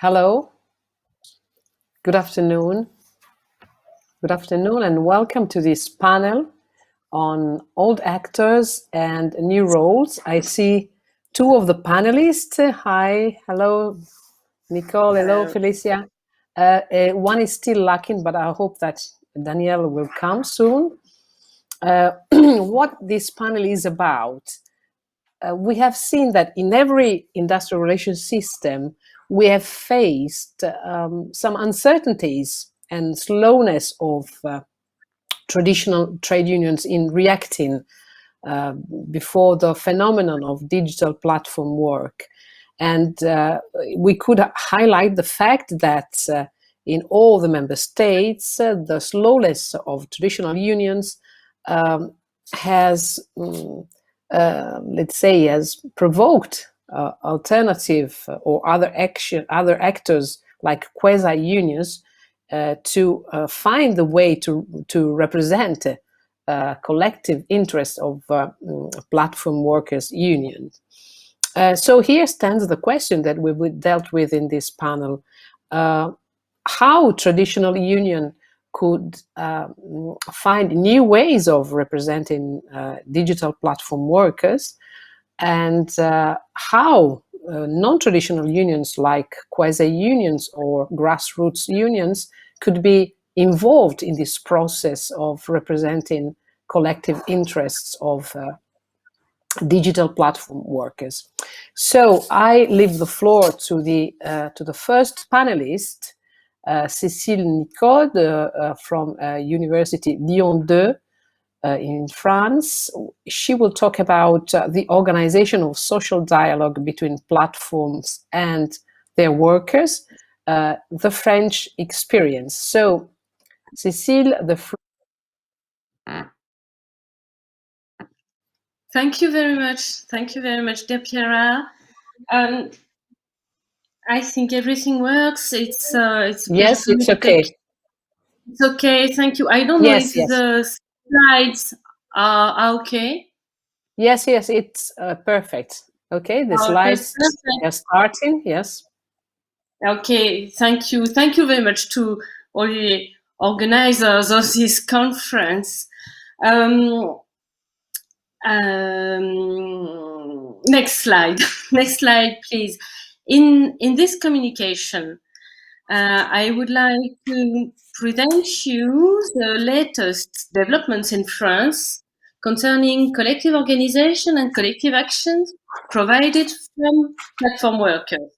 Hello, good afternoon. Good afternoon and welcome to this panel on old actors and new roles. I see two of the panelists. Hi, hello, Nicole, hello, Felicia. One is still lacking, but I hope that Danielle will come soon. What this panel is about, we have seen that in every industrial relations system, we have faced some uncertainties and slowness of traditional trade unions in reacting before the phenomenon of digital platform work. And we could highlight the fact that in all the member states, the slowness of traditional unions has provoked alternative or other actors like quasi-unions to find the way to represent collective interests of platform workers' unions. So here stands the question that we dealt with in this panel: how traditional union could find new ways of representing digital platform workers, and how non-traditional unions like quasi-unions or grassroots unions could be involved in this process of representing collective interests of digital platform workers. So I leave the floor to the first panelist, Cécile Nicode from University Lyon 2 in France. She will talk about the organization of social dialogue between platforms and their workers, the French experience. So, Cécile, Thank you very much. Thank you very much, Pierre. I think everything works. It's yes, it's okay. It's okay. Thank you. I don't know if the slides are okay. Yes, it's perfect. Okay, the slides are starting. Yes. Okay. Thank you. Thank you very much to all the organizers of this conference. Next slide. Next slide, please. In this communication, I would like to present you the latest developments in France concerning collective organization and collective actions provided from platform workers.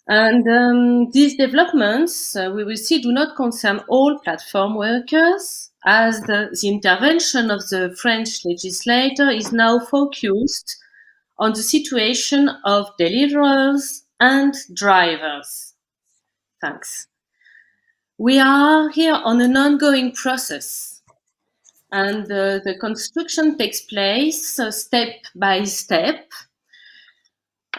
And these developments, we will see, do not concern all platform workers, as the intervention of the French legislator is now focused on the situation of deliverers and drivers. Thanks. We are here on an ongoing process, and the construction takes place step by step.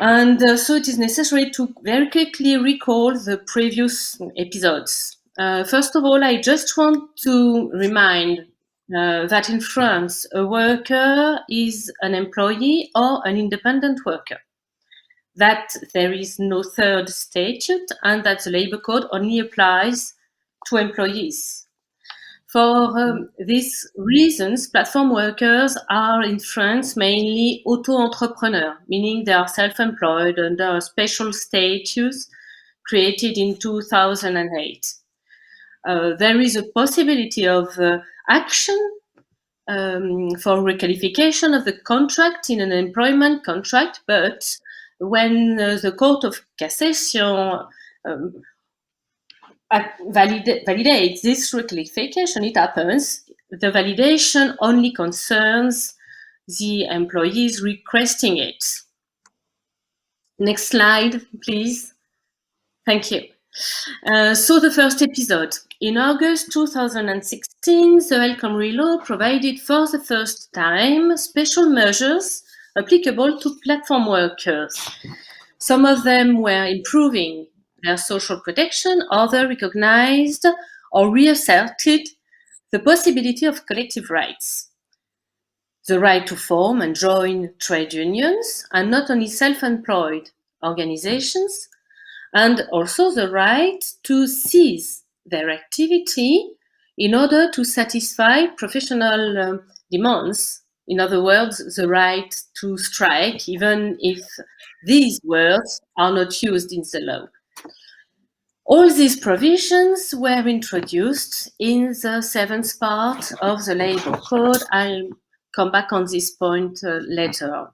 And so it is necessary to very quickly recall the previous episodes. First of all, I just want to remind that in France, a worker is an employee or an independent worker, that there is no third statute, and that the labor code only applies to employees. For these reasons, platform workers are in France mainly auto-entrepreneurs, meaning they are self-employed under a special status created in 2008. There is a possibility of action for requalification of the contract in an employment contract, but when the Court of Cassation validates this requalification, it happens, the validation only concerns the employees requesting it. Next slide, please. Thank you. So the first episode. In August 2016, the El Khomri law provided for the first time special measures applicable to platform workers. Some of them were improving their social protection, others recognized or reasserted the possibility of collective rights. The right to form and join trade unions, and not only self-employed organizations, and also the right to cease their activity in order to satisfy professional demands. In other words, the right to strike, even if these words are not used in the law. All these provisions were introduced in the 7th part of the Labour Code. I'll come back on this point later on.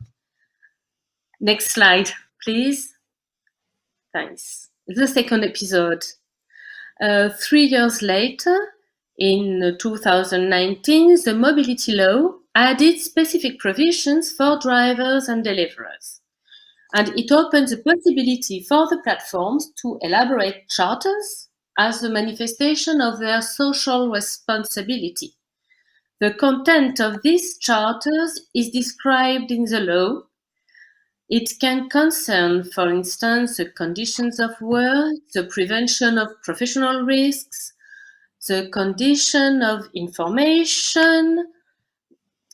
Next slide, please. Thanks. The second episode. 3 years later, in 2019, the mobility law added specific provisions for drivers and deliverers. And it opened the possibility for the platforms to elaborate charters as a manifestation of their social responsibility. The content of these charters is described in the law. It can concern, for instance, the conditions of work, the prevention of professional risks, the condition of information,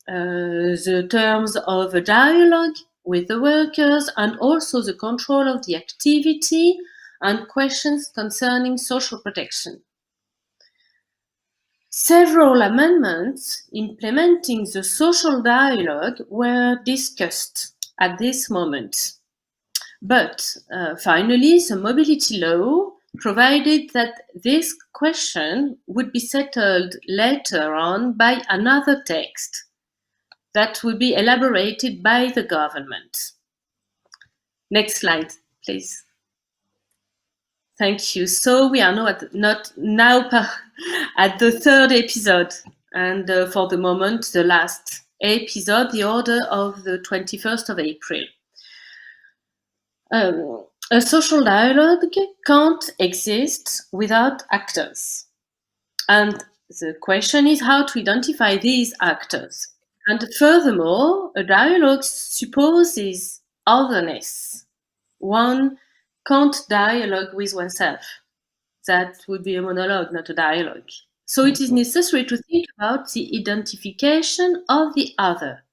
the terms of a dialogue with the workers, and also the control of the activity and questions concerning social protection. Several amendments implementing the social dialogue were discussed at this moment. But finally, the mobility law provided that this question would be settled later on by another text that would be elaborated by the government. Next slide, please. Thank you. So we are now at the third episode, and for the moment, the last episode, the order of the 21st of April. A social dialogue can't exist without actors. And the question is how to identify these actors. And furthermore, a dialogue supposes otherness. One can't dialogue with oneself. That would be a monologue, not a dialogue. So it is necessary to think about the identification of the other.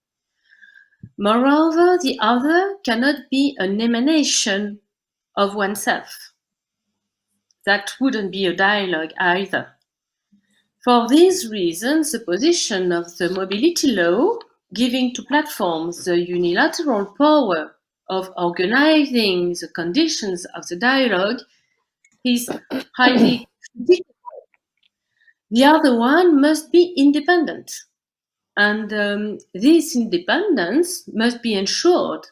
Moreover, the other cannot be an emanation of oneself. That wouldn't be a dialogue either. For these reasons, the position of the mobility law, giving to platforms the unilateral power of organizing the conditions of the dialogue, is highly critical. The other one must be independent. And this independence must be ensured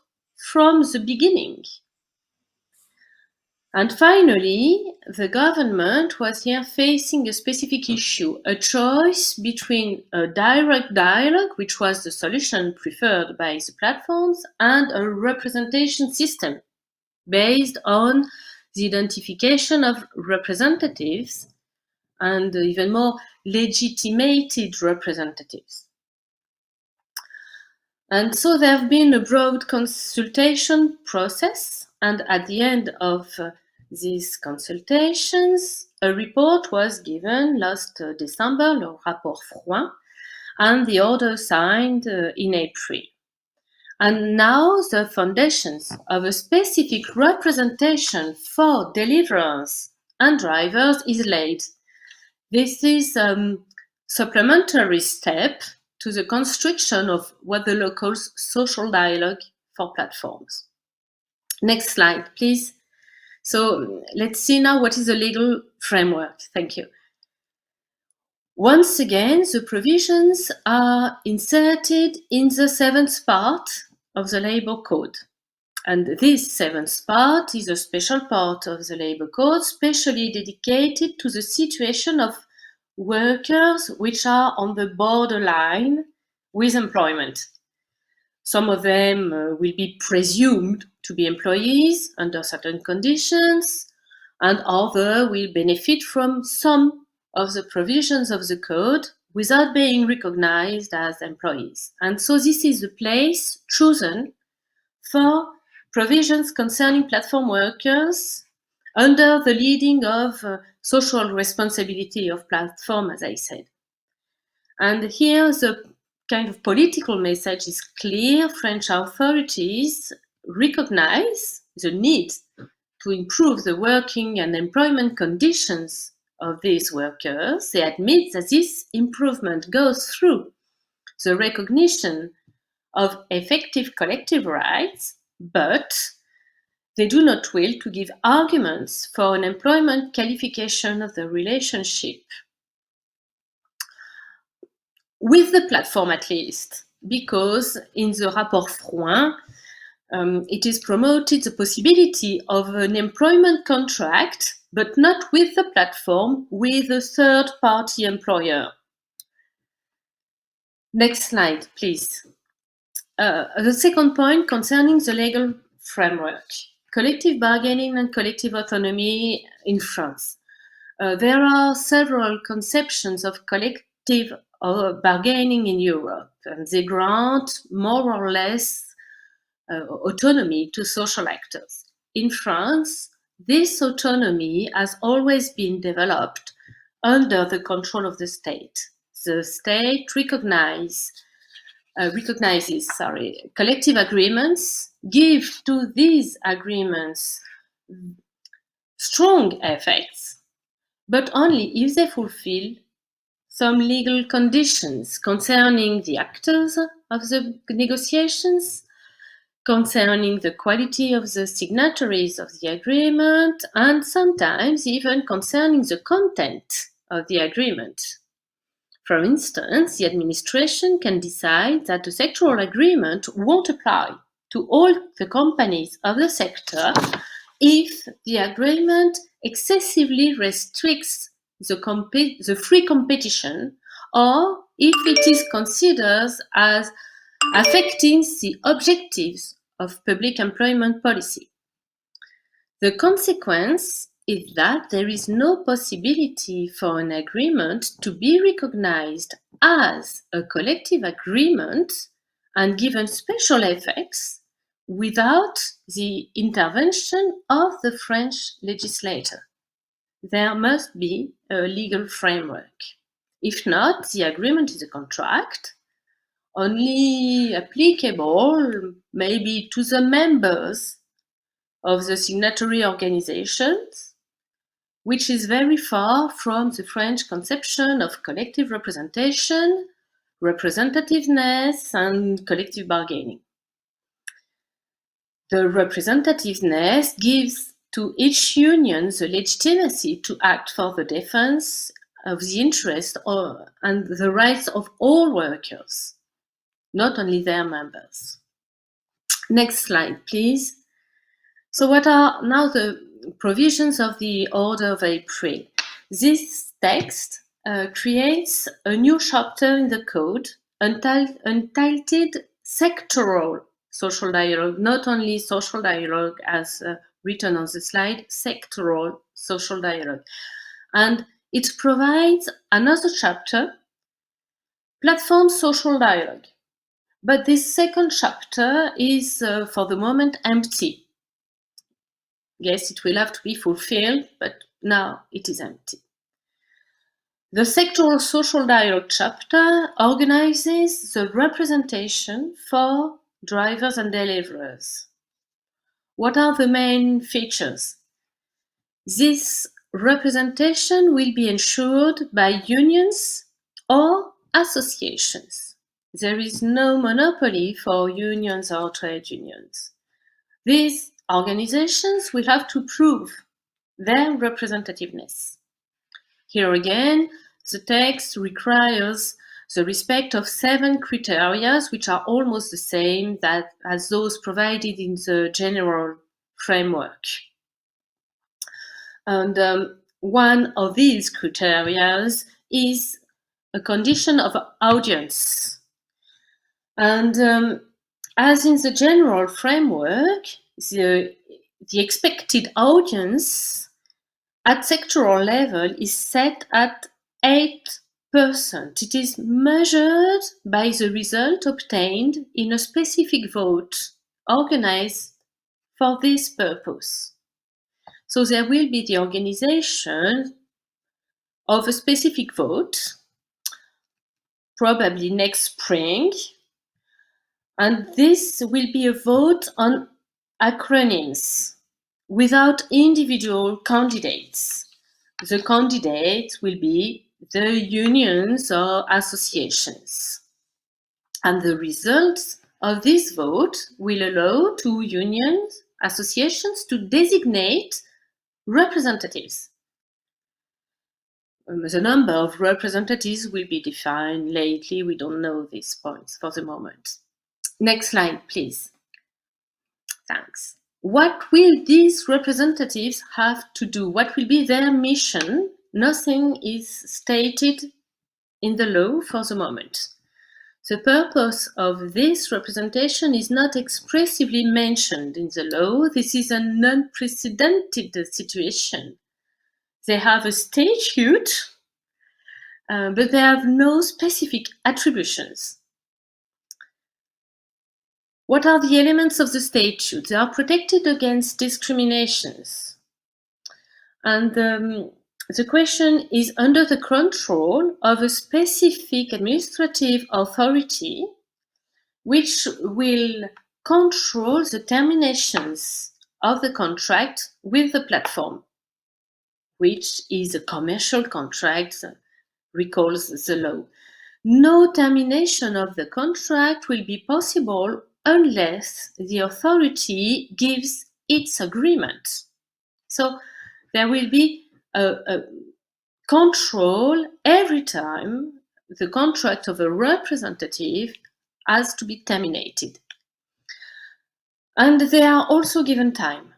from the beginning. And finally, the government was here facing a specific issue, a choice between a direct dialogue, which was the solution preferred by the platforms, and a representation system based on the identification of representatives and even more legitimated representatives. And so there have been a broad consultation process, and at the end of these consultations, a report was given last December, le rapport Frouin, and the order signed in April. And now the foundations of a specific representation for deliverers and drivers is laid. This is a supplementary step to the construction of what the law calls social dialogue for platforms. Next slide, please. So let's see now what is the legal framework. Thank you. Once again, the provisions are inserted in the 7th part of the Labour Code. And this 7th part is a special part of the Labour Code, specially dedicated to the situation of workers which are on the borderline with employment. Some of them will be presumed to be employees under certain conditions, and others will benefit from some of the provisions of the code without being recognized as employees. And so this is the place chosen for provisions concerning platform workers under the leading of social responsibility of platform, as I said. And here the kind of political message is clear. French authorities recognize the need to improve the working and employment conditions of these workers, they admit that this improvement goes through the recognition of effective collective rights, but they do not will to give arguments for an employment qualification of the relationship with the platform, at least, because in the rapport Frouin, it is promoted the possibility of an employment contract, but not with the platform, with a third-party employer. Next slide, please. The second point concerning the legal framework, collective bargaining and collective autonomy in France. There are several conceptions of collective bargaining in Europe, and they grant more or less autonomy to social actors. In France, this autonomy has always been developed under the control of the state. The state recognizes collective agreements, give to these agreements strong effects, but only if they fulfill some legal conditions concerning the actors of the negotiations, concerning the quality of the signatories of the agreement, and sometimes even concerning the content of the agreement. For instance, the administration can decide that the sectoral agreement won't apply to all the companies of the sector if the agreement excessively restricts the free competition, or if it is considered as affecting the objectives of public employment policy. The consequence is that there is no possibility for an agreement to be recognized as a collective agreement and given special effects without the intervention of the French legislator. There must be a legal framework. If not, the agreement is a contract, only applicable maybe to the members of the signatory organizations, which is very far from the French conception of collective representation, representativeness, and collective bargaining. The representativeness gives to each union the legitimacy to act for the defense of the interests and the rights of all workers, not only their members. Next slide, please. So what are now the provisions of the Order of April? This text creates a new chapter in the code entitled Sectoral Social Dialogue, not only social dialogue as written on the slide, sectoral social dialogue. And it provides another chapter, Platform Social Dialogue. But this second chapter is, for the moment, empty. Yes, it will have to be fulfilled, but now it is empty. The sectoral social dialogue chapter organizes the representation for drivers and deliverers. What are the main features? This representation will be ensured by unions or associations. There is no monopoly for unions or trade unions. These organizations will have to prove their representativeness. Here again, the text requires the respect of 7 criteria, which are almost the same as those provided in the general framework. And one of these criteria is a condition of audience. And as in the general framework, the expected audience at sectoral level is set at 8%. It is measured by the result obtained in a specific vote organized for this purpose. So there will be the organization of a specific vote, probably next spring, and this will be a vote on acronyms. without individual candidates. The candidates will be the unions or associations. And the results of this vote will allow to unions, associations to designate representatives. The number of representatives will be defined lately. We don't know these points for the moment. Next slide, please. Thanks. What will these representatives have to do? What will be their mission? Nothing is stated in the law for the moment. The purpose of this representation is not expressively mentioned in the law. This is an unprecedented situation. They have a statute, but they have no specific attributions. What are the elements of the statute? They are protected against discriminations. And the question is under the control of a specific administrative authority which will control the terminations of the contract with the platform, which is a commercial contract, recalls the law. No termination of the contract will be possible unless the authority gives its agreement. So there will be a control every time the contract of a representative has to be terminated. And they are also given time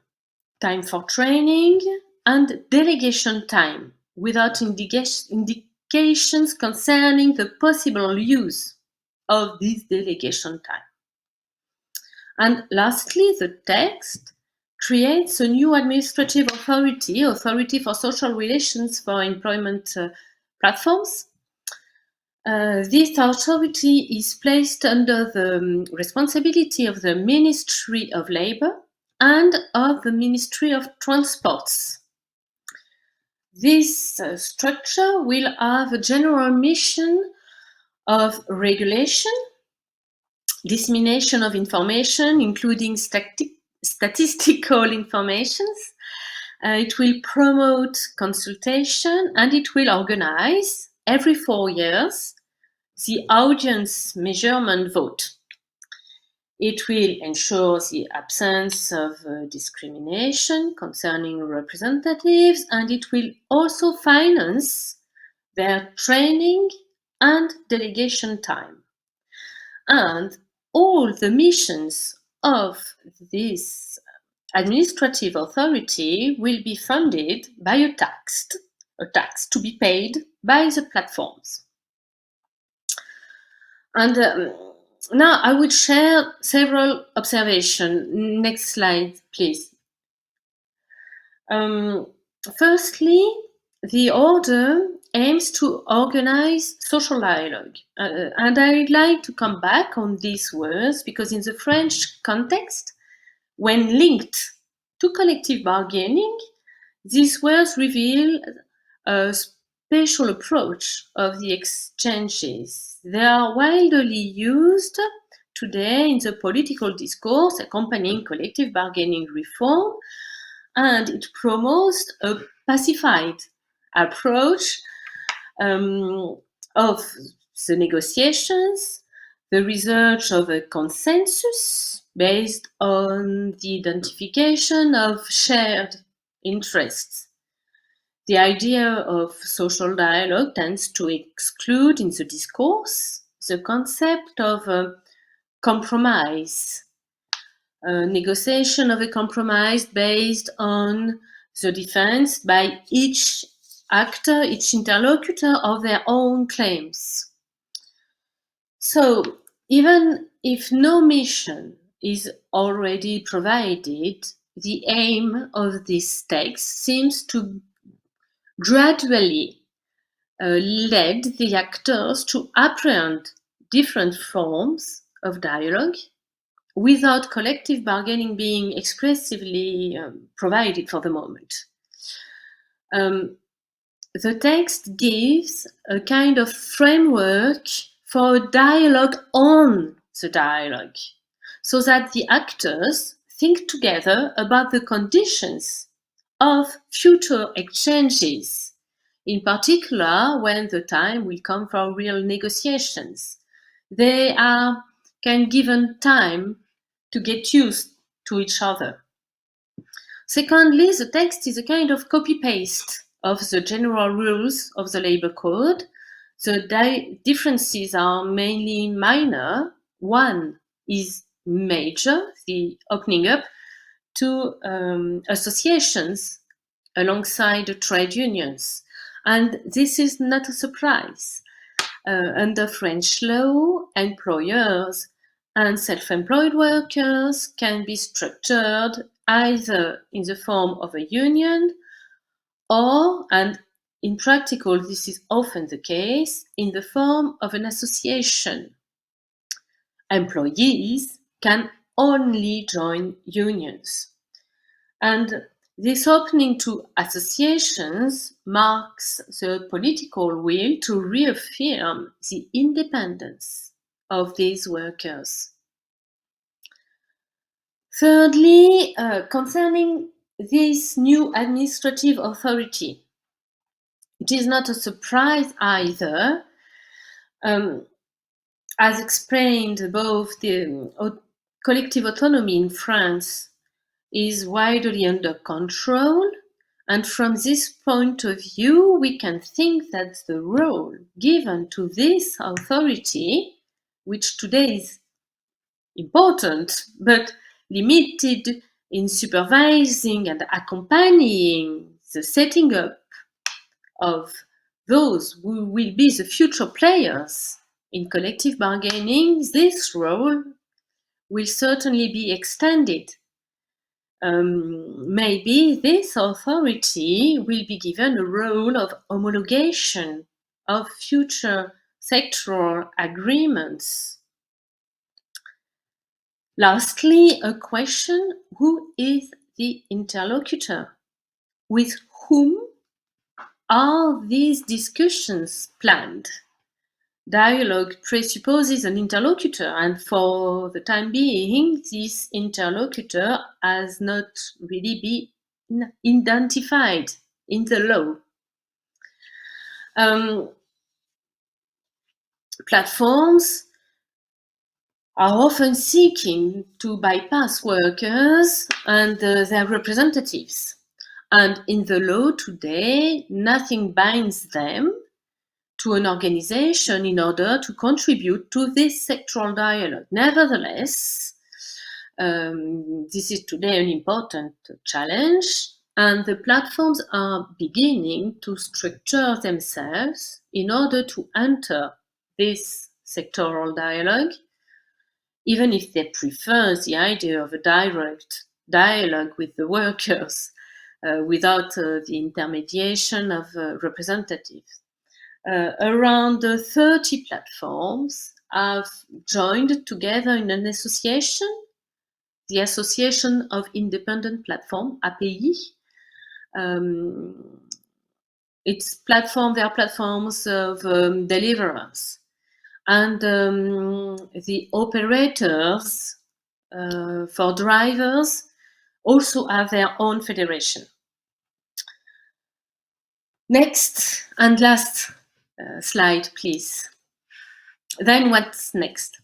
for training and delegation time without indications concerning the possible use of this delegation time. And lastly, the text creates a new administrative authority for social relations for employment platforms. This authority is placed under the responsibility of the Ministry of Labour and of the Ministry of Transports. This structure will have a general mission of regulation, dissemination of information, including statistical information. It will promote consultation, and it will organize every 4 years the audience measurement vote. It will ensure the absence of discrimination concerning representatives, and it will also finance their training and delegation time. And all the missions of this administrative authority will be funded by a tax to be paid by the platforms. And now I would share several observations. Next slide, please. Firstly, the order aims to organize social dialogue. And I'd like to come back on these words because in the French context, when linked to collective bargaining, these words reveal a special approach of the exchanges. They are widely used today in the political discourse accompanying collective bargaining reform, and it promotes a pacified approach of the negotiations, the research of a consensus based on the identification of shared interests. The idea of social dialogue tends to exclude in the discourse the concept of a compromise, a negotiation of a compromise based on the defense by each actor, each interlocutor of their own claims. So even if no mission is already provided, the aim of this text seems to gradually lead the actors to apprehend different forms of dialogue without collective bargaining being expressively provided for the moment. The text gives a kind of framework for dialogue on the dialogue, so that the actors think together about the conditions of future exchanges, in particular when the time will come for real negotiations. They can given time to get used to each other. Secondly, the text is a kind of copy-paste of the general rules of the labor code. The differences are mainly minor. One is major, the opening up to associations alongside the trade unions. And this is not a surprise. Under French law, employers and self-employed workers can be structured either in the form of a union or, and in practical this is often the case, in the form of an association. Employees can only join unions. And this opening to associations marks the political will to reaffirm the independence of these workers. Thirdly, concerning this new administrative authority, it is not a surprise either. As explained above, the collective autonomy in France is widely under control, and from this point of view, we can think that the role given to this authority, which today is important, but limited in supervising and accompanying the setting up of those who will be the future players in collective bargaining, this role will certainly be extended. Maybe this authority will be given a role of homologation of future sectoral agreements. Lastly, a question: who is the interlocutor? With whom are these discussions planned? Dialogue presupposes an interlocutor, and for the time being, this interlocutor has not really been identified in the law. Platforms are often seeking to bypass workers and their representatives. And in the law today, nothing binds them to an organization in order to contribute to this sectoral dialogue. Nevertheless, this is today an important challenge, and the platforms are beginning to structure themselves in order to enter this sectoral dialogue, even if they prefer the idea of a direct dialogue with the workers without the intermediation of representatives. Around 30 platforms have joined together in an association, the Association of Independent Platforms, API. They are platforms of deliverance. And the operators for drivers also have their own federation. Next and last slide, please. Then what's next?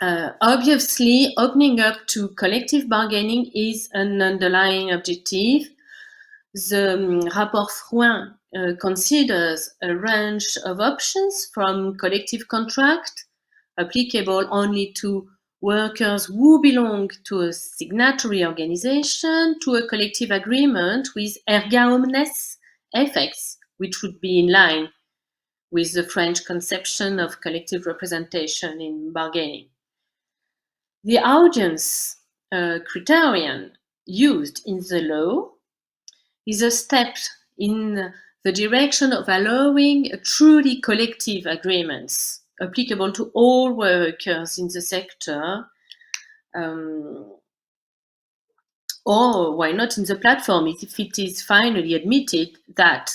Obviously, opening up to collective bargaining is an underlying objective. The rapport Rouin considers a range of options from collective contract, applicable only to workers who belong to a signatory organization, to a collective agreement with erga omnes effects, which would be in line with the French conception of collective representation in bargaining. The audience criterion used in the law is a step in the direction of allowing truly collective agreements applicable to all workers in the sector, or why not in the platform if it is finally admitted that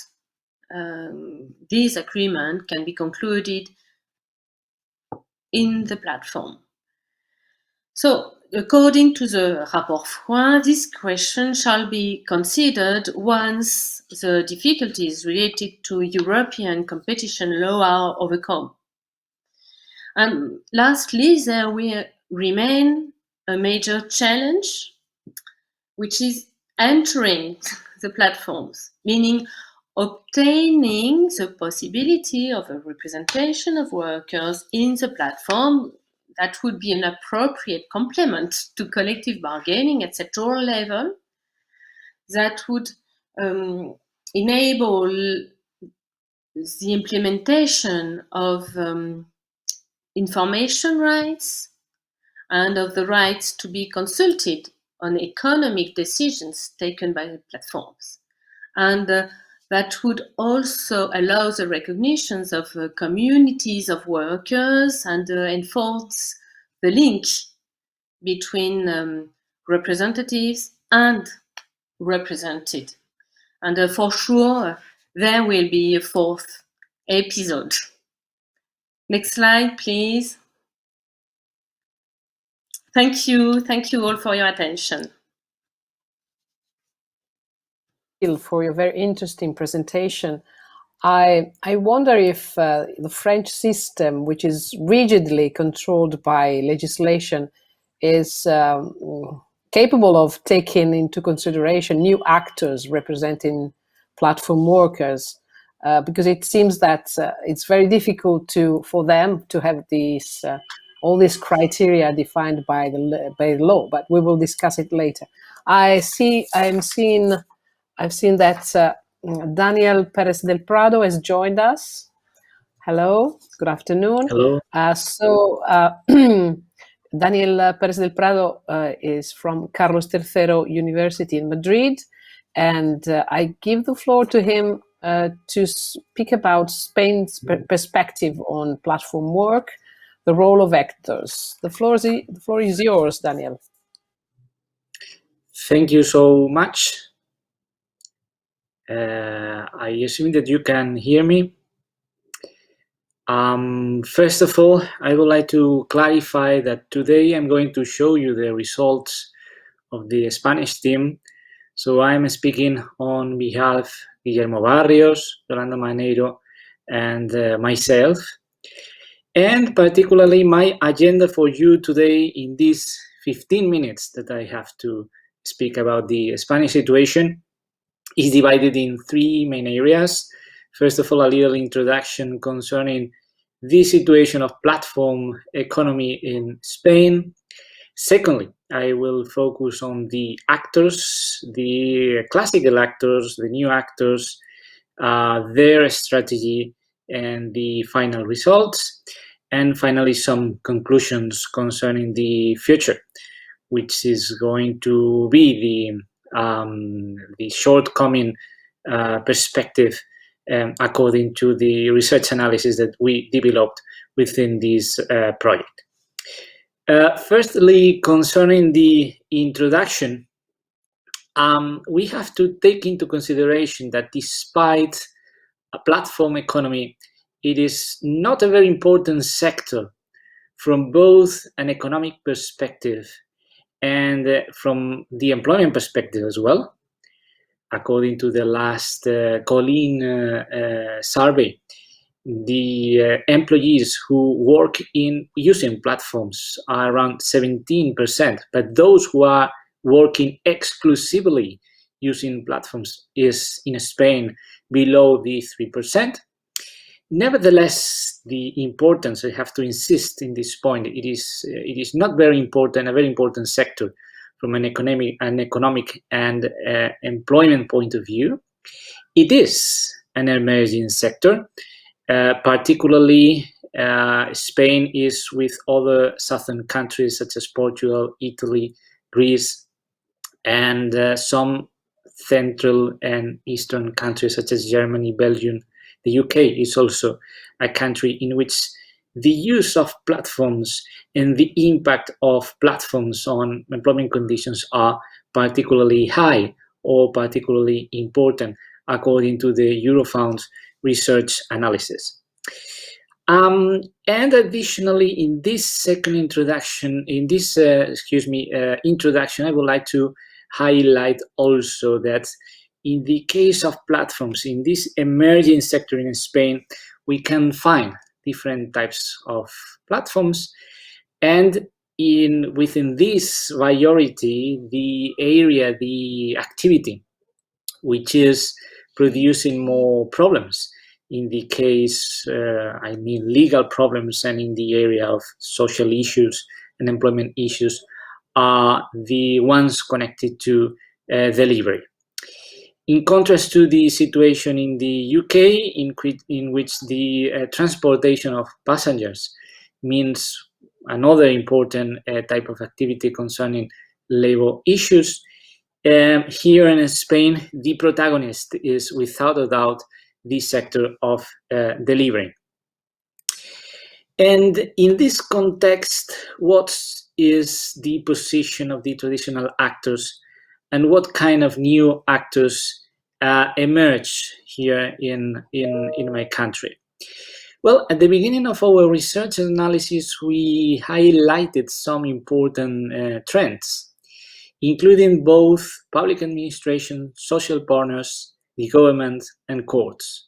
this agreement can be concluded in the platform. So according to the rapport Freund, this question shall be considered once the difficulties related to European competition law are overcome. And lastly, there will remain a major challenge, which is entering the platforms, meaning obtaining the possibility of a representation of workers in the platform that would be an appropriate complement to collective bargaining at sectoral level, that would enable the implementation of information rights and of the rights to be consulted on economic decisions taken by the platforms. And that would also allow the recognitions of communities of workers and enforce the link between representatives and represented. And for sure, there will be a fourth episode. Next slide, please. Thank you all for your attention. For your very interesting presentation. I wonder if the French system, which is rigidly controlled by legislation, is capable of taking into consideration new actors representing platform workers, because it seems that it's very difficult for them to have these all these criteria defined by the law. But we will discuss it later. I've seen that Daniel Perez del Prado has joined us. Hello, good afternoon. Hello. Daniel Perez del Prado is from Carlos III University in Madrid, and I give the floor to him to speak about Spain's perspective on platform work, the role of actors. The floor is yours, Daniel. Thank you so much. I assume that you can hear me. First of all, I would like to clarify that today I'm going to show you the results of the Spanish team. So I'm speaking on behalf of Guillermo Barrios, Yolanda Maneiro, and myself. And particularly my agenda for you today in these 15 minutes that I have to speak about the Spanish situation is divided in three main areas. First of all, a little introduction concerning the situation of platform economy in Spain. Secondly, I will focus on the actors, the classical actors, the new actors, their strategy, and the final results. And finally, some conclusions concerning the future, which is going to be the shortcoming perspective according to the research analysis that we developed within this project. Firstly, concerning the introduction, we have to take into consideration that despite a platform economy, it is not a very important sector from both an economic perspective and from the employment perspective as well. According to the last COGENS survey, the employees who work in using platforms are around 17%, but those who are working exclusively using platforms is in Spain below the 3%. Nevertheless, the importance, I have to insist in this point, it is not very important, a very important sector from an economic and employment point of view. It is an emerging sector. Particularly, Spain is with other southern countries such as Portugal, Italy, Greece, and some central and eastern countries such as Germany, Belgium. The UK is also a country in which the use of platforms and the impact of platforms on employment conditions are particularly high or particularly important, according to the Eurofound research analysis. And additionally, in this second introduction, introduction, I would like to highlight also that in the case of platforms, in this emerging sector in Spain, we can find different types of platforms, and within this variety, the area, the activity, which is producing more problems. In the case, legal problems, and in the area of social issues and employment issues, are the ones connected to delivery. In contrast to the situation in the UK, in which the transportation of passengers means another important type of activity concerning labor issues, here in Spain, the protagonist is without a doubt the sector of delivery. And in this context, what is the position of the traditional actors, and what kind of new actors emerge here in my country? Well, at the beginning of our research analysis, we highlighted some important trends, including both public administration, social partners, the government, and courts.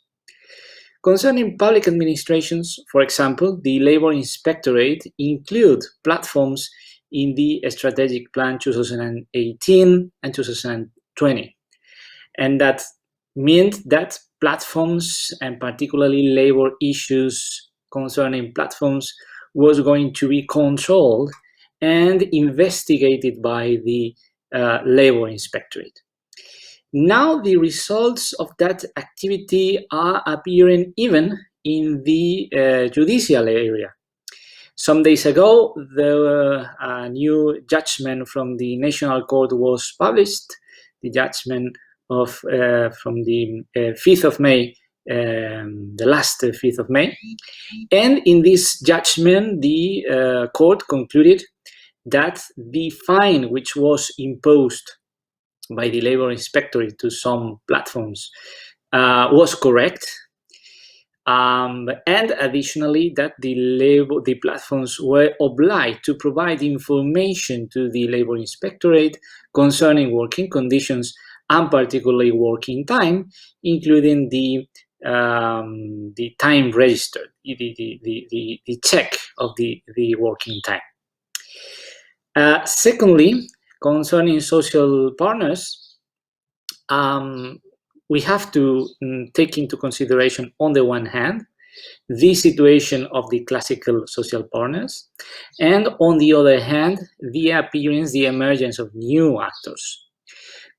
Concerning public administrations, for example, the Labor Inspectorate include platforms in the Strategic Plan 2018 and 2020. And that meant that platforms, and particularly labor issues concerning platforms, was going to be controlled and investigated by the Labor Inspectorate. Now the results of that activity are appearing even in the judicial area. Some days ago, a new judgment from the National Court was published, the judgment from the 5th of May, the last 5th of May. And in this judgment, the court concluded that the fine which was imposed by the Labor Inspectorate to some platforms was correct, and additionally that the platforms were obliged to provide information to the Labor Inspectorate concerning working conditions and particularly working time, including the time registered, the check of the working time. Secondly, concerning social partners, we have to take into consideration, on the one hand, the situation of the classical social partners, and on the other hand, the emergence of new actors.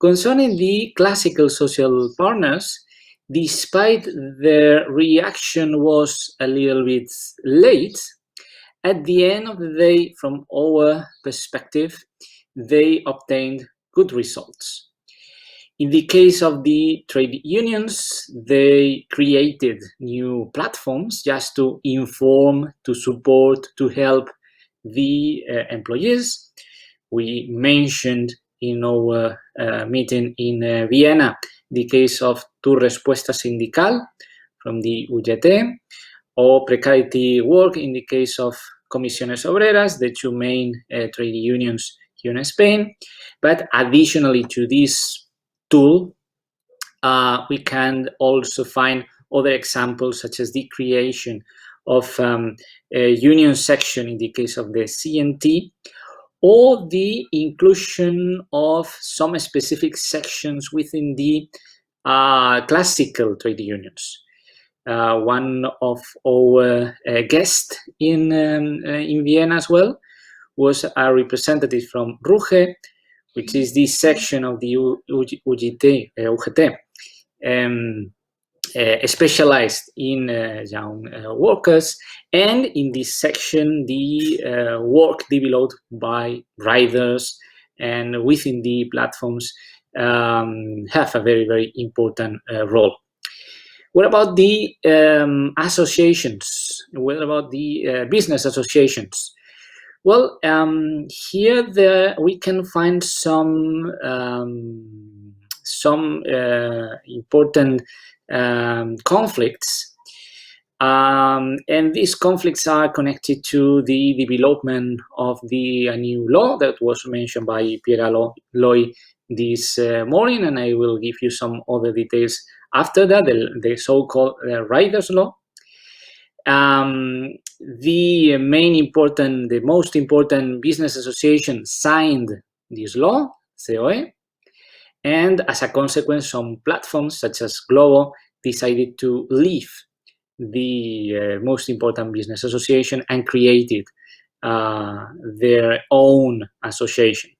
Concerning the classical social partners, despite their reaction was a little bit late, at the end of the day, from our perspective, they obtained good results. In the case of the trade unions, they created new platforms just to inform, to support, to help the employees. We mentioned in our meeting in Vienna the case of Tu Respuesta Sindical from the UGT, or Precarity Work in the case of Comisiones Obreras, the two main trade unions here in Spain. But additionally to this tool, we can also find other examples, such as the creation of a union section in the case of the CNT, or the inclusion of some specific sections within the classical trade unions. One of our guests in Vienna as well was a representative from RUGE, which is the section of the UGT, specialized in young workers, and in this section the work developed by riders and within the platforms have a very, very important role. What about the associations? What about the business associations? Well, here we can find some important conflicts. And these conflicts are connected to the development of the new law that was mentioned by Pierre Aloy this morning, and I will give you some other details after that, the so-called Riders Law. The most important business association signed this law, COE, and as a consequence, some platforms such as Globo decided to leave the most important business association and created their own association.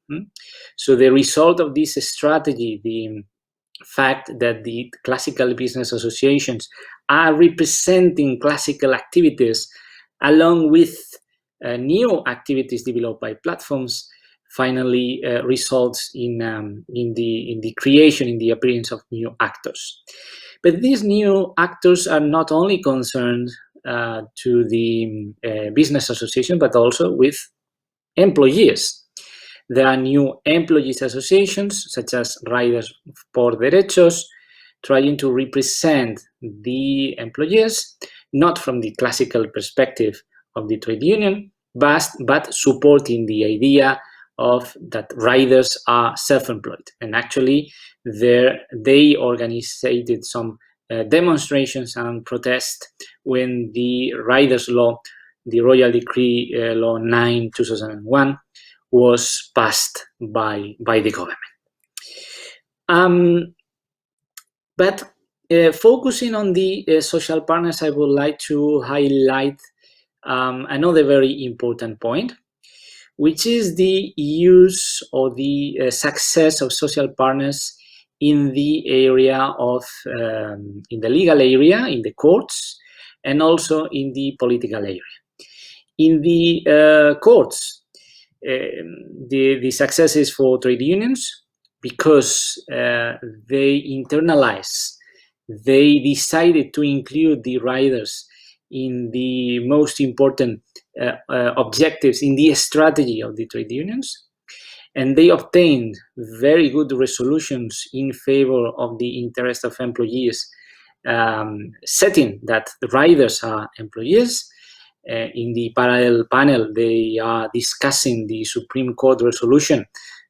So the result of this strategy, the fact that the classical business associations are representing classical activities along with new activities developed by platforms, finally results in the creation, in the appearance of new actors. But these new actors are not only concerned to the business association, but also with employees. There are new employees associations, such as Riders por Derechos, trying to represent the employees, not from the classical perspective of the trade union, but supporting the idea of that riders are self-employed. And actually, they organized some demonstrations and protests when the Riders Law, the Royal Decree Law 9/2001, was passed by the government. But focusing on the social partners, I would like to highlight another very important point, which is the use or the success of social partners in the area of, in the legal area, in the courts, and also in the political area. In the courts, the success is for trade unions because they decided to include the riders in the most important objectives in the strategy of the trade unions, and they obtained very good resolutions in favor of the interest of employees, setting that the riders are employees. In the parallel panel, they are discussing the Supreme Court resolution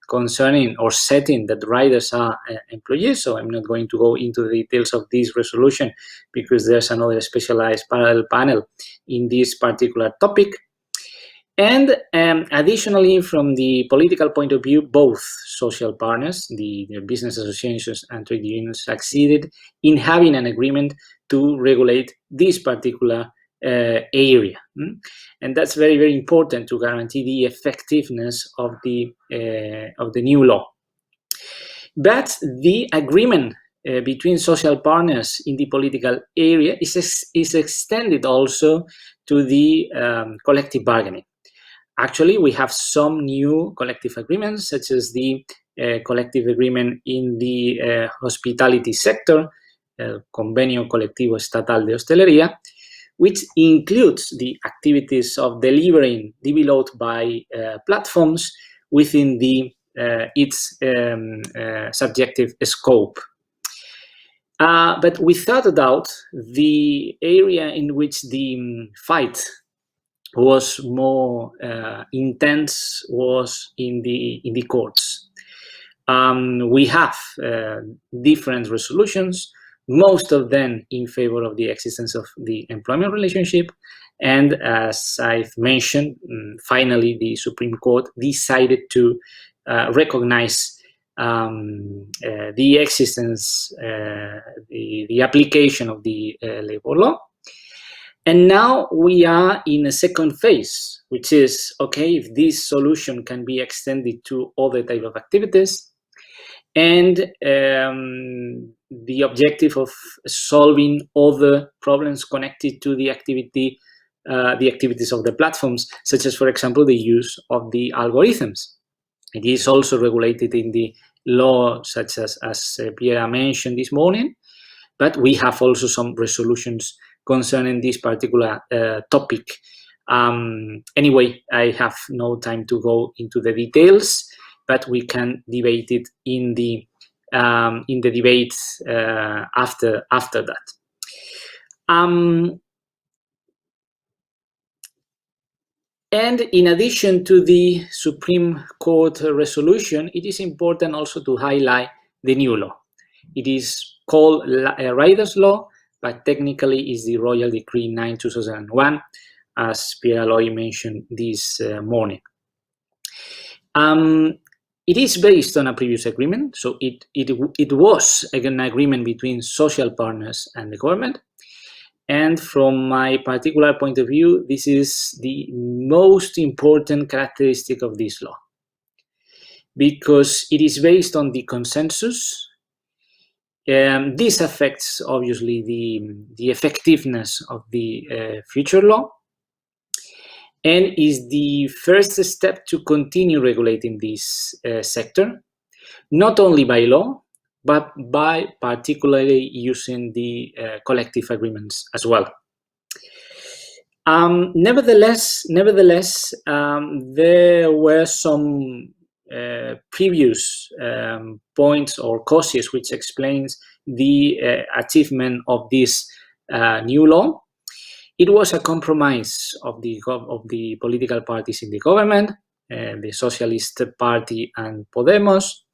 concerning or setting that riders are employees. So I'm not going to go into the details of this resolution because there's another specialized parallel panel in this particular topic. And additionally, from the political point of view, both social partners, the business associations and trade unions, succeeded in having an agreement to regulate this particular area. And that's very, very important to guarantee the effectiveness of the new law. But the agreement between social partners in the political area is extended also to the collective bargaining. Actually, we have some new collective agreements, such as the collective agreement in the hospitality sector, Convenio Colectivo Estatal de Hostelería, which includes the activities of delivering developed by platforms within its subjective scope. But without a doubt, the area in which the fight was more intense was in the courts. We have different resolutions, most of them in favor of the existence of the employment relationship. And as I've mentioned, finally, the Supreme Court decided to recognize the existence, the application of the labor law. And now we are in a second phase, which is, okay, if this solution can be extended to other type of activities, and the objective of solving other problems connected to the activities of the platforms, such as, for example, the use of the algorithms. It is also regulated in the law, such as Pierre mentioned this morning, but we have also some resolutions concerning this particular topic. Anyway, I have no time to go into the details, but we can debate it in the debates after that. And in addition to the Supreme Court resolution, it is important also to highlight the new law. It is called Rider's Law, but technically is the Royal Decree 9/2001, as Pierre-Aloy mentioned this morning. It is based on a previous agreement, so it was an agreement between social partners and the government. And from my particular point of view, this is the most important characteristic of this law, because it is based on the consensus. This affects, obviously, the effectiveness of the future law, and is the first step to continue regulating this sector, not only by law, but by particularly using the collective agreements as well. Nevertheless, there were some previous points or causes which explains the achievement of this new law. It was a compromise of the political parties in the government, the Socialist Party and Podemos.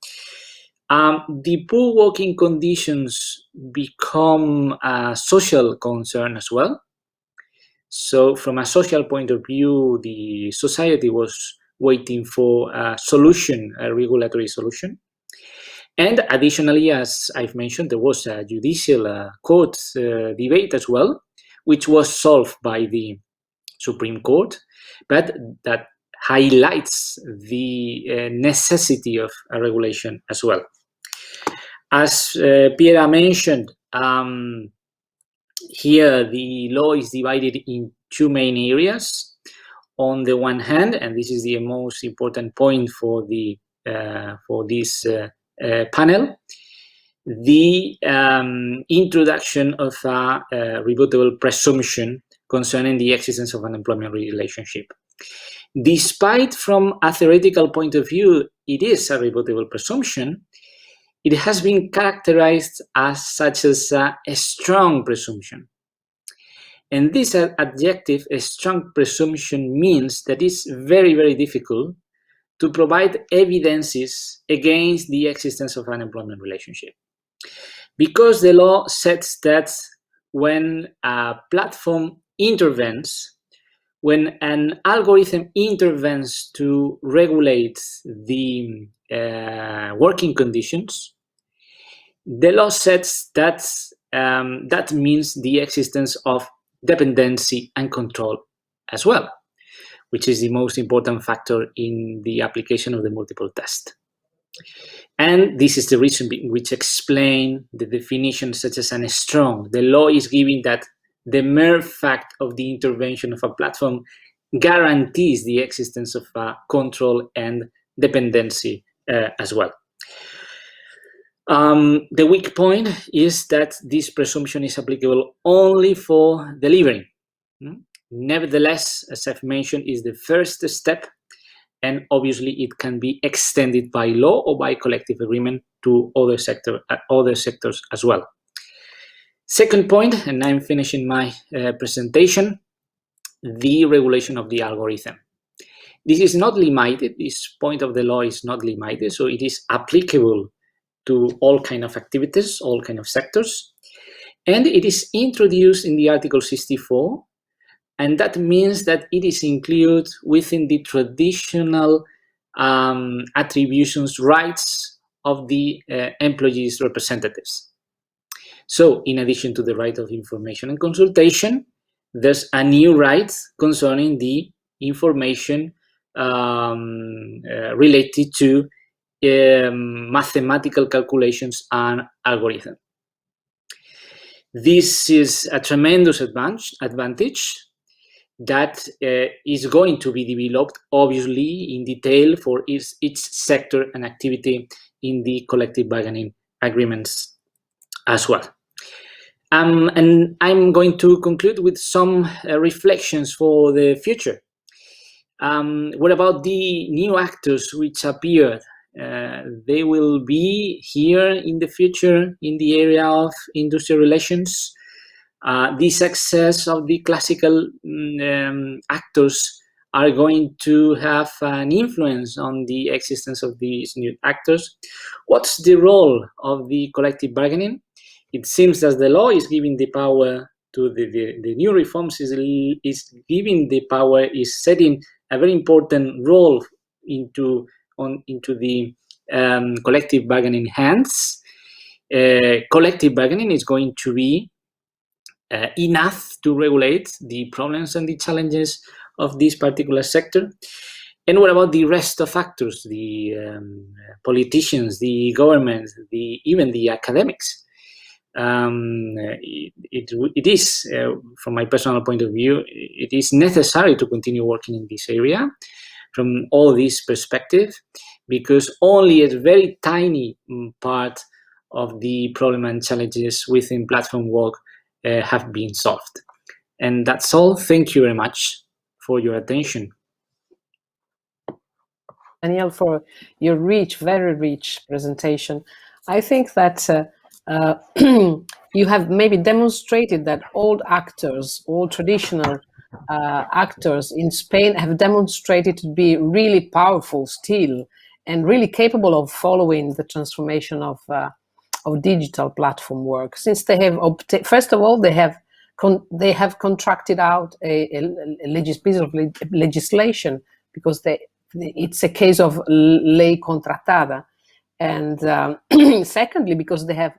The poor working conditions become a social concern as well. So from a social point of view, the society was waiting for a solution, a regulatory solution. And additionally, as I've mentioned, there was a judicial court debate as well, which was solved by the Supreme Court, but that highlights the necessity of a regulation as well. As Piera mentioned, here the law is divided in two main areas. On the one hand, and this is the most important point for the for this panel, the introduction of a rebuttable presumption concerning the existence of an employment relationship. Despite from a theoretical point of view, it is a rebuttable presumption, it has been characterized as such as a strong presumption. And this adjective, a strong presumption, means that it's very, very difficult to provide evidences against the existence of an employment relationship. Because the law says that when a platform intervenes, when an algorithm intervenes to regulate the working conditions, the law says that that means the existence of dependency and control as well, which is the most important factor in the application of the multiple test. And this is the reason which explains the definition such as an strong. The law is giving that the mere fact of the intervention of a platform guarantees the existence of control and dependency as well. The weak point is that this presumption is applicable only for delivering. Nevertheless, as I've mentioned, is the first step, and obviously it can be extended by law or by collective agreement to other sectors as well. Second point, and I'm finishing my presentation, the regulation of the algorithm. This is not limited, this point of the law is not limited, so it is applicable to all kind of activities, all kind of sectors. And it is introduced in the Article 64, and that means that it is included within the traditional attributions rights of the employees' representatives. So in addition to the right of information and consultation, there's a new right concerning the information related to mathematical calculations and algorithm. This is a tremendous advantage that is going to be developed, obviously, in detail for each sector and activity in the collective bargaining agreements as well. And I'm going to conclude with some reflections for the future. What about the new actors which appeared? They will be here in the future in the area of industrial relations. The success of the classical actors are going to have an influence on the existence of these new actors. What's the role of the collective bargaining? It seems that the law is giving the power to the new reforms, is giving the power, is setting a very important role into the collective bargaining hands. Collective bargaining is going to be enough to regulate the problems and the challenges of this particular sector. And what about the rest of actors, the politicians, the governments, even the academics? It is, from my personal point of view, it is necessary to continue working in this area from all these perspectives, because only a very tiny part of the problem and challenges within platform work have been solved. And that's all. Thank you very much for your attention. Daniel, for your very rich presentation. I think that you have maybe demonstrated that all actors, all traditional actors in Spain have demonstrated to be really powerful still and really capable of following the transformation of digital platform work. Since they have first of all, they have contracted out a piece of legislation, because it's a case of ley contratada, and secondly, because they have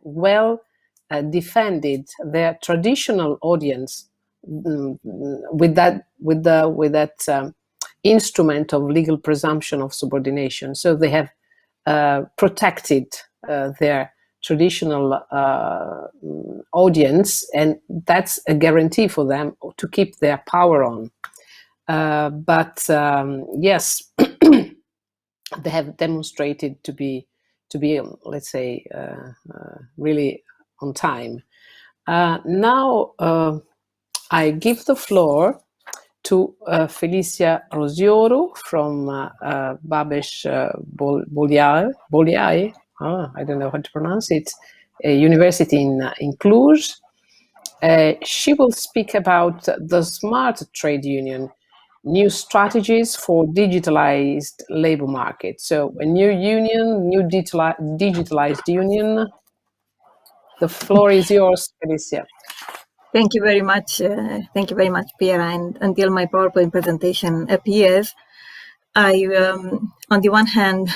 defended their traditional audience with that instrument of legal presumption of subordination. So they have protected their traditional audience, and that's a guarantee for them to keep their power on. But yes, they have demonstrated to be, let's say, really on time. Now I give the floor to Felicia Rosioro from Babeș Bolyai, I don't know how to pronounce it, a university in Cluj. She will speak about the smart trade union, new strategies for digitalized labor market. So a new union, new digitalized union. The floor is yours, Felicia. Thank you very much. Thank you very much, Piera. And until my PowerPoint presentation appears, I, on the one hand,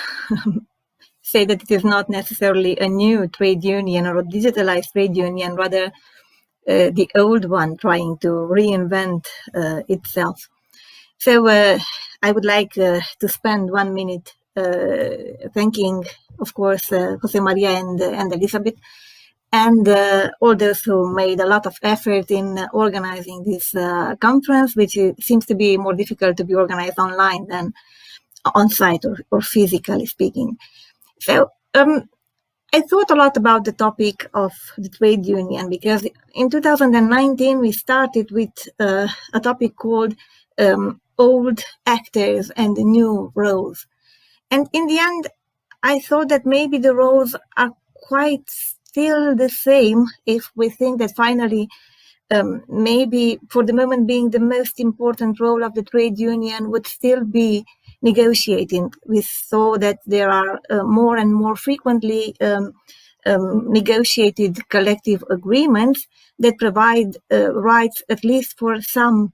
say that it is not necessarily a new trade union or a digitalized trade union, rather the old one trying to reinvent itself. So I would like to spend 1 minute thanking, of course, Jose Maria and Elizabeth, and all those who made a lot of effort in organizing this conference, which seems to be more difficult to be organized online than on-site or physically speaking. So I thought a lot about the topic of the trade union, because in 2019 we started with a topic called old actors and new roles. And in the end, I thought that maybe the roles are quite still the same, if we think that finally maybe for the moment being the most important role of the trade union would still be negotiating. We saw that there are more and more frequently negotiated collective agreements that provide rights at least for some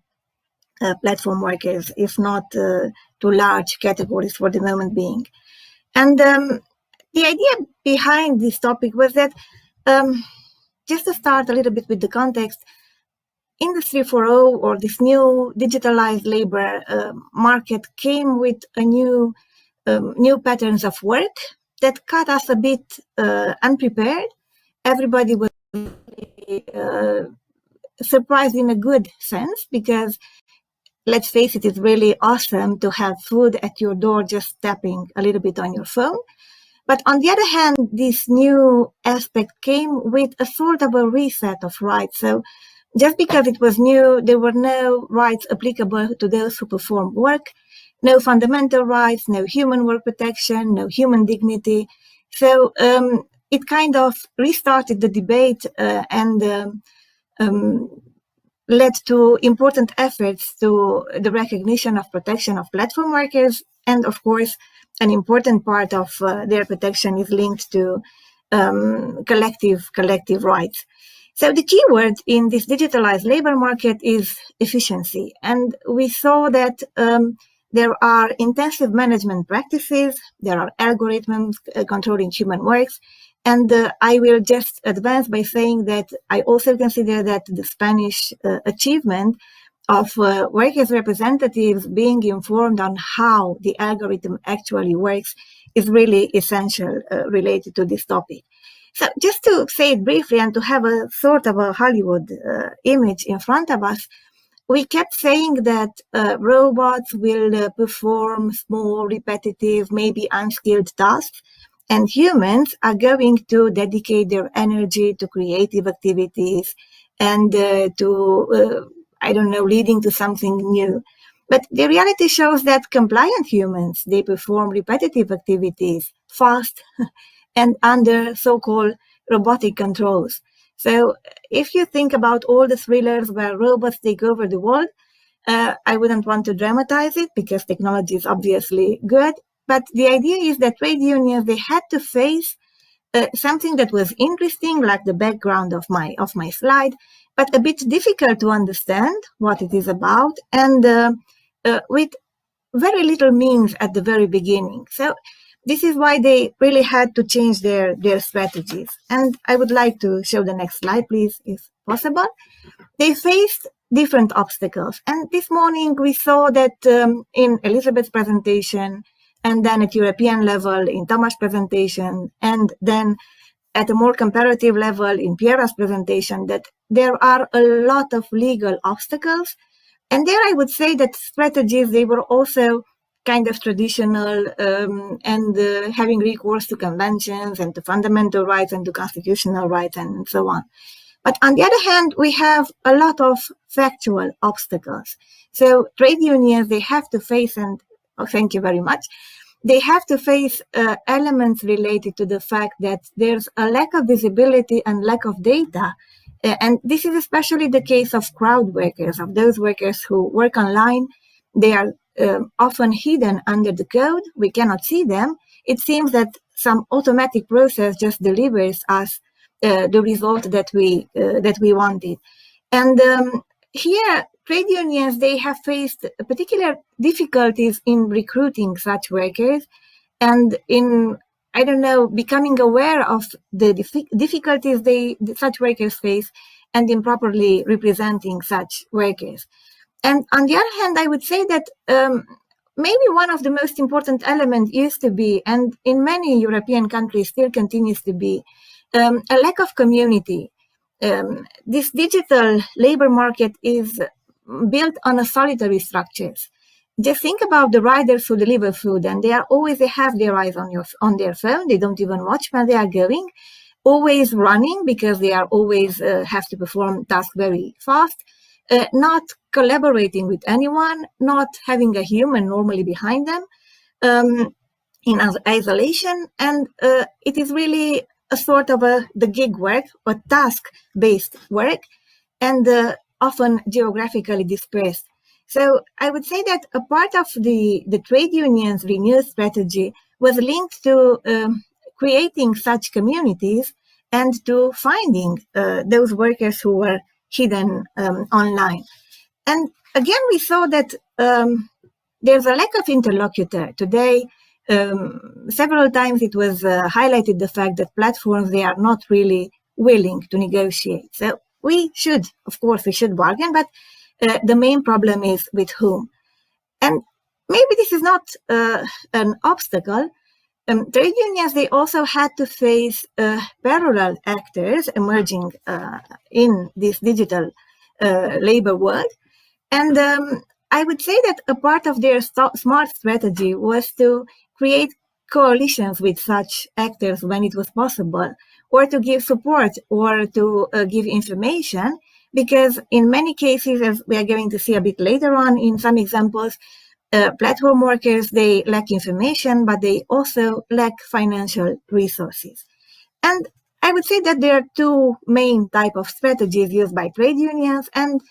platform workers, if not to large categories for the moment being. And the idea behind this topic was that, just to start a little bit with the context, Industry 4.0, or this new digitalized labor market, came with a new patterns of work that caught us a bit unprepared. Everybody was surprised in a good sense, because let's face it, it's really awesome to have food at your door just tapping a little bit on your phone. But on the other hand, this new aspect came with a sort of a reset of rights. So just because it was new, there were no rights applicable to those who perform work, no fundamental rights, no human work protection, no human dignity. So it kind of restarted the debate and led to important efforts to the recognition of protection of platform workers. And of course, an important part of their protection is linked to collective rights. So the key word in this digitalized labor market is efficiency. And we saw that there are intensive management practices, there are algorithms controlling human works, and I will just advance by saying that I also consider that the Spanish achievement of workers' representatives being informed on how the algorithm actually works is really essential related to this topic. So just to say it briefly and to have a sort of a Hollywood image in front of us, we kept saying that robots will perform small, repetitive, maybe unskilled tasks, and humans are going to dedicate their energy to creative activities and leading to something new. But the reality shows that compliant humans, they perform repetitive activities fast and under so-called robotic controls. So if you think about all the thrillers where robots take over the world, I wouldn't want to dramatize it because technology is obviously good. But the idea is that trade unions, they had to face something that was interesting, like the background of my slide, but a bit difficult to understand what it is about, and with very little means at the very beginning. So this is why they really had to change their strategies. And I would like to show the next slide, please, if possible. They faced different obstacles. And this morning we saw that in Elizabeth's presentation, and then at European level in Tomáš's presentation, and then at a more comparative level in Piera's presentation, that there are a lot of legal obstacles. And there I would say that strategies, they were also kind of traditional and having recourse to conventions and to fundamental rights and to constitutional rights and so on. But on the other hand, we have a lot of factual obstacles. So trade unions, they have to face, and thank you very much, they have to face elements related to the fact that there's a lack of visibility and lack of data. And this is especially the case of crowd workers, of those workers who work online. They are often hidden under the code. We cannot see them. It seems that some automatic process just delivers us the result that we wanted. And here, trade unions, they have faced particular difficulties in recruiting such workers and in, becoming aware of the difficulties such workers face and in properly representing such workers. And on the other hand, I would say that maybe one of the most important elements used to be, and in many European countries still continues to be, a lack of community. This digital labor market is built on a solitary structures. Just think about the riders who deliver food, and they have their eyes on their phone. They don't even watch where they are going, always running because they are always have to perform tasks very fast, not collaborating with anyone, not having a human normally behind them, in isolation, and it is really a sort of the gig work or task-based work, and often geographically dispersed. So I would say that a part of the trade unions' renewed strategy was linked to creating such communities and to finding those workers who were hidden online. And again, we saw that there's a lack of interlocutor. Today, several times it was highlighted the fact that platforms, they are not really willing to negotiate. So we should bargain, but the main problem is with whom. And maybe this is not an obstacle. Trade unions, they also had to face parallel actors emerging in this digital labor world. And I would say that a part of their smart strategy was to create coalitions with such actors when it was possible, or to give support or to give information, because in many cases, as we are going to see a bit later on in some examples, platform workers, they lack information, but they also lack financial resources. And I would say that there are two main types of strategies used by trade unions, and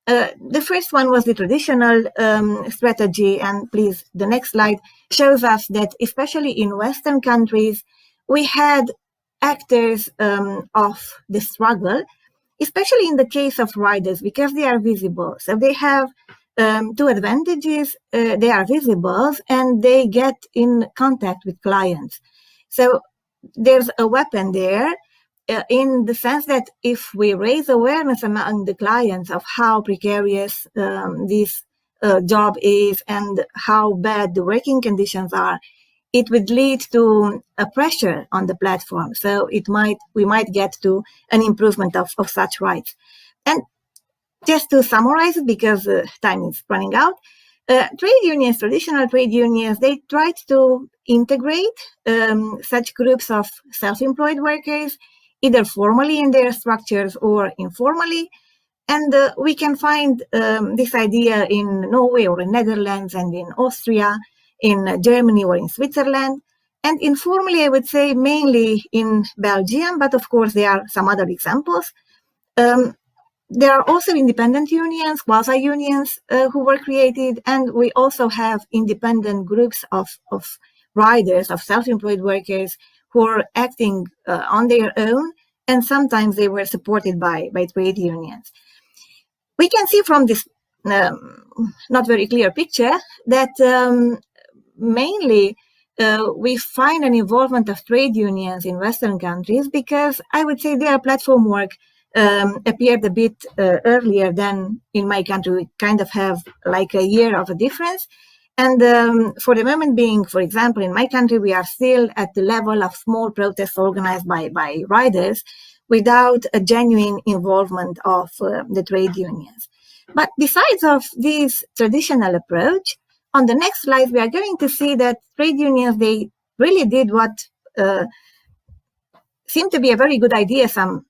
The first one was the traditional strategy, and please, the next slide shows us that especially in Western countries, we had actors of the struggle, especially in the case of riders, because they are visible. So they have two advantages. They are visible and they get in contact with clients. So there's a weapon there in the sense that if we raise awareness among the clients of how precarious this job is and how bad the working conditions are, it would lead to a pressure on the platform. So we might get to an improvement of such rights. And just to summarize it, because time is running out, trade unions, traditional trade unions, they tried to integrate such groups of self-employed workers, either formally in their structures or informally. And we can find this idea in Norway or in Netherlands and in Austria, in Germany or in Switzerland. And informally, I would say mainly in Belgium, but of course there are some other examples. There are also independent unions, quasi-unions who were created, and we also have independent groups of riders, of self-employed workers who are acting on their own, and sometimes they were supported by trade unions. We can see from this not very clear picture that mainly we find an involvement of trade unions in Western countries because I would say their platform work appeared a bit earlier than in my country. We kind of have like a year of a difference. And for the moment being, for example, in my country, we are still at the level of small protests organized by riders without a genuine involvement of the trade unions. But besides of this traditional approach, on the next slide, we are going to see that trade unions, they really did what seemed to be a very good idea some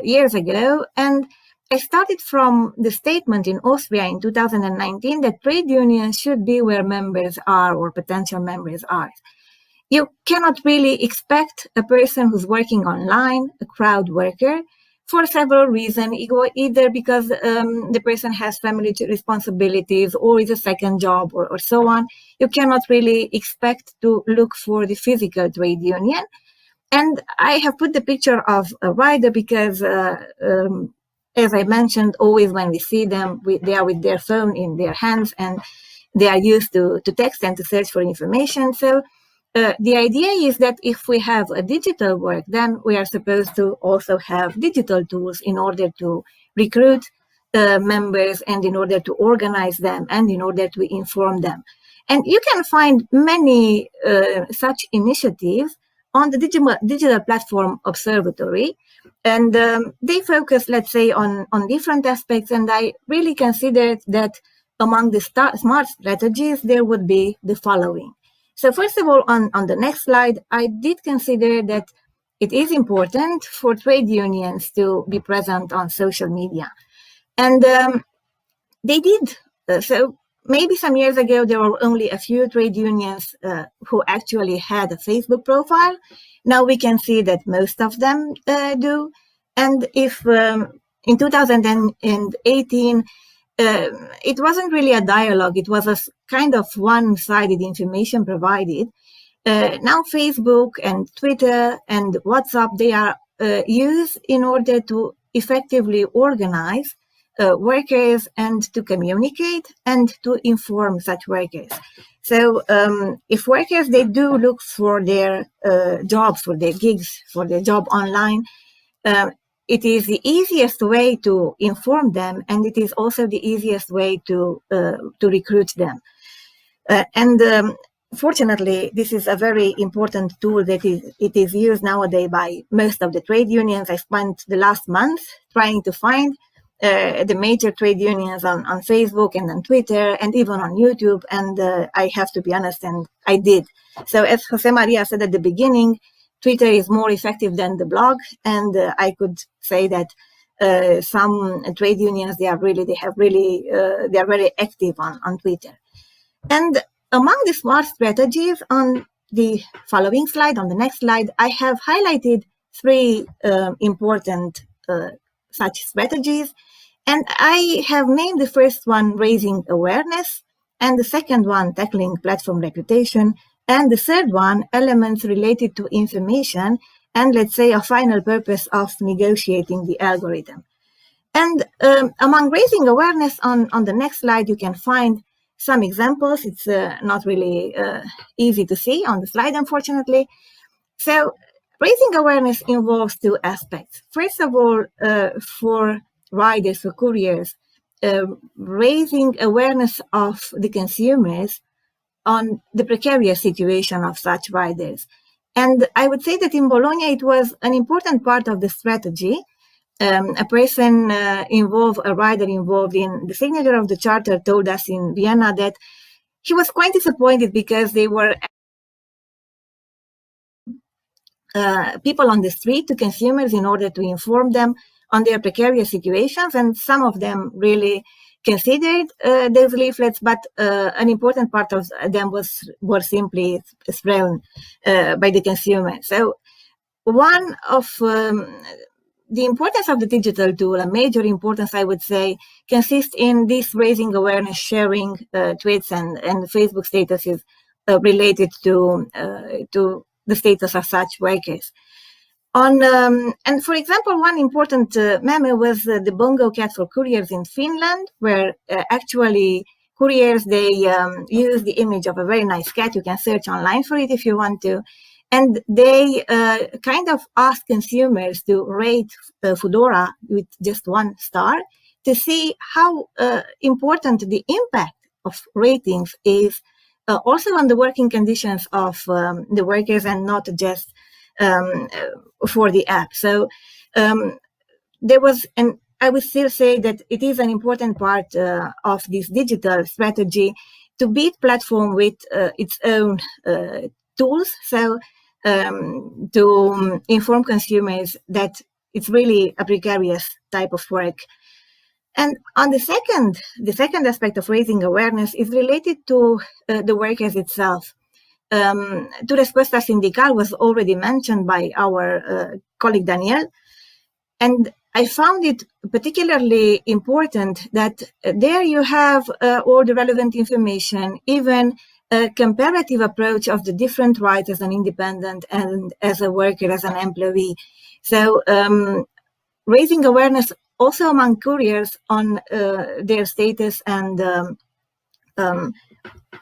years ago. And I started from the statement in Austria in 2019 that trade unions should be where members are or potential members are. You cannot really expect a person who's working online, a crowd worker, for several reasons, either because the person has family responsibilities or is a second job or so on. You cannot really expect to look for the physical trade union. And I have put the picture of a rider because, as I mentioned, always when we see them, they are with their phone in their hands and they are used to text and to search for information. So the idea is that if we have a digital work, then we are supposed to also have digital tools in order to recruit members and in order to organize them and in order to inform them. And you can find many such initiatives on the digital platform Observatory. And they focus, let's say, on different aspects. And I really considered that among the smart strategies, there would be the following. So first of all, on the next slide, I did consider that it is important for trade unions to be present on social media. And they did. So maybe some years ago, there were only a few trade unions who actually had a Facebook profile. Now we can see that most of them do. And if in 2018, it wasn't really a dialogue, it was a kind of one-sided information provided. Now Facebook and Twitter and WhatsApp, they are used in order to effectively organize workers and to communicate and to inform such workers. So if workers, they do look for their jobs, for their gigs, for their job online, it is the easiest way to inform them, and it is also the easiest way to recruit them. Fortunately, this is a very important tool that it is used nowadays by most of the trade unions. I spent the last month trying to find the major trade unions on Facebook and on Twitter and even on YouTube, and I have to be honest, and I did. So as Jose Maria said at the beginning, Twitter is more effective than the blog, and I could say that some trade unions, they are very active on Twitter. And among the smart strategies, on the following slide, on the next slide, I have highlighted three important such strategies. And I have named the first one Raising Awareness, and the second one Tackling Platform Reputation, and the third one Elements Related to Information, and let's say a final purpose of negotiating the algorithm. And among raising awareness, on the next slide, you can find some examples. It's not really easy to see on the slide, unfortunately. So raising awareness involves two aspects. First of all, for riders, for couriers, raising awareness of the consumers on the precarious situation of such riders. And I would say that in Bologna, it was an important part of the strategy. A person involved, a rider involved in the signature of the charter, told us in Vienna that he was quite disappointed because they were people on the street to consumers in order to inform them on their precarious situations, and some of them really considered those leaflets, but an important part of them were simply thrown by the consumer. So one of the importance of the digital tool, a major importance, I would say, consists in this raising awareness, sharing tweets and Facebook statuses related to the status of such workers. And for example, one important memo was the Bongo cat for couriers in Finland, where actually couriers, they use the image of a very nice cat. You can search online for it if you want to. And they kind of ask consumers to rate Foodora with just 1 star to see how important the impact of ratings is also on the working conditions of the workers, and not just for the app. So there was, and I would still say that it is an important part of this digital strategy to beat platform with its own tools. So to inform consumers that it's really a precarious type of work. And on the second aspect of raising awareness is related to the workers itself. Tu respuesta sindical was already mentioned by our colleague Daniel, and I found it particularly important that there you have all the relevant information, even a comparative approach of the different rights as an independent and as a worker, as an employee. So raising awareness also among couriers on their status and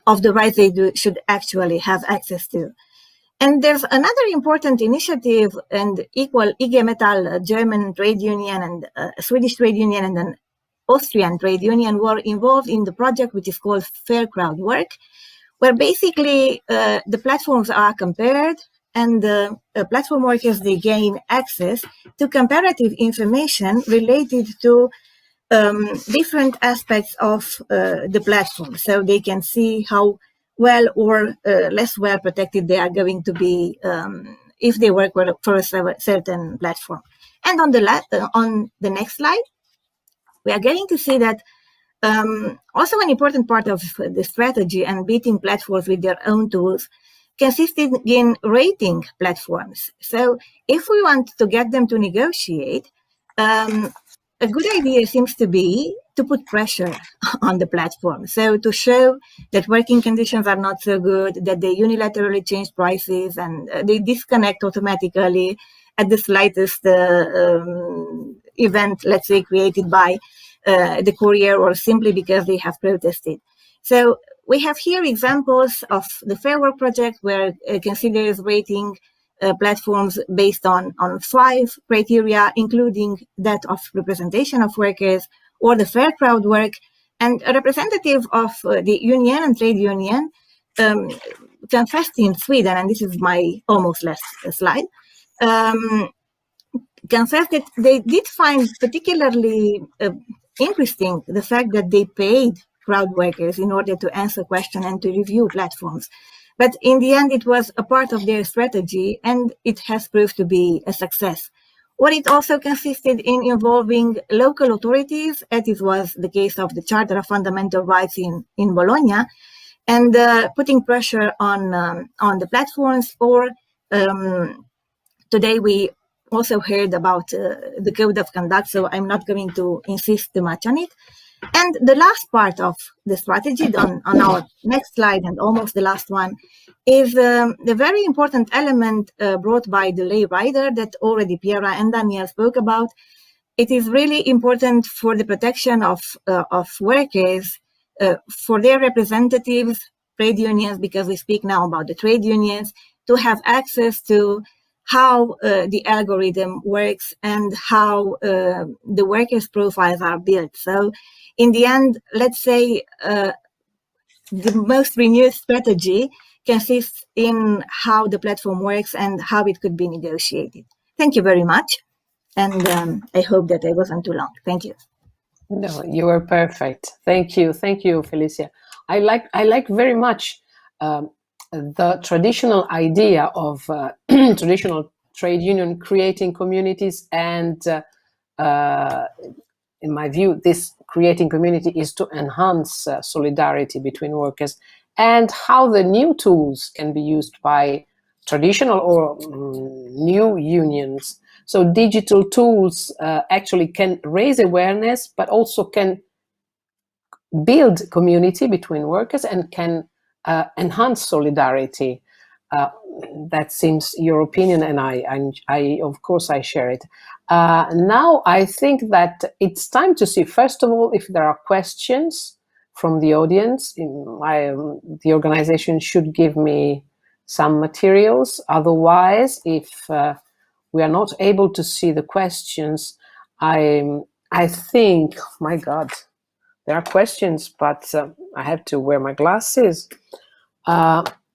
of the rights they should actually have access to. And there's another important initiative, and equal IG Metall, a German trade union, and a Swedish trade union, and an Austrian trade union were involved in the project, which is called Fair Crowd Work, where basically the platforms are compared, and the platform workers, they gain access to comparative information related to different aspects of the platform. So they can see how well or less well protected they are going to be if they work for a certain platform. And on the next slide, we are going to see that also an important part of the strategy and beating platforms with their own tools consisted in rating platforms. So if we want to get them to negotiate, a good idea seems to be to put pressure on the platform. So to show that working conditions are not so good, that they unilaterally change prices, and they disconnect automatically at the slightest event, let's say, created by the courier, or simply because they have protested. So we have here examples of the Fair Work project, where it considers rating platforms based on 5 criteria, including that of representation of workers or the fair crowd work. And a representative of the union and trade union confessed in Sweden, and this is my almost last slide, confessed that they did find particularly interesting the fact that they paid crowd workers in order to answer questions and to review platforms. But in the end, it was a part of their strategy, and it has proved to be a success. What it also consisted in involving local authorities, as it was the case of the Charter of Fundamental Rights in Bologna, and putting pressure on the platforms. Or today we also heard about the code of conduct, so I'm not going to insist too much on it. And the last part of the strategy on our next slide, and almost the last one, is the very important element brought by the lay rider that already Piera and Daniel spoke about. It is really important for the protection of workers, for their representatives, trade unions, because we speak now about the trade unions, to have access to how the algorithm works and how the workers' profiles are built. So in the end, let's say the most renewed strategy consists in how the platform works and how it could be negotiated. Thank you very much. And I hope that I wasn't too long. Thank you. No, you were perfect. Thank you, Felicia. I like very much the traditional idea of traditional trade union creating communities, and in my view, this creating community is to enhance solidarity between workers, and how the new tools can be used by traditional or new unions. So digital tools actually can raise awareness, but also can build community between workers and can enhance solidarity. That seems your opinion, and I of course I share it. Now I think that it's time to see, first of all, if there are questions from the audience. The organization should give me some materials. Otherwise, if we are not able to see the questions, I think, my God, there are questions, but I have to wear my glasses.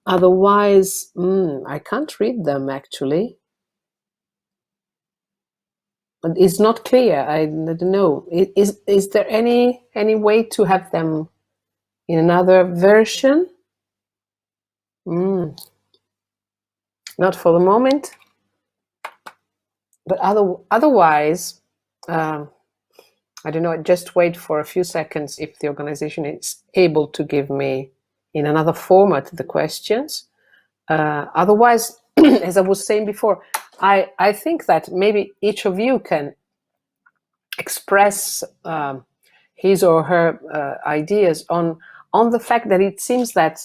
Otherwise, I can't read them actually. But it's not clear. I don't know. Is there any way to have them in another version? Not for the moment. But otherwise, I don't know, just wait for a few seconds if the organization is able to give me in another format the questions. Otherwise, as I was saying before, I think that maybe each of you can express his or her ideas on the fact that it seems that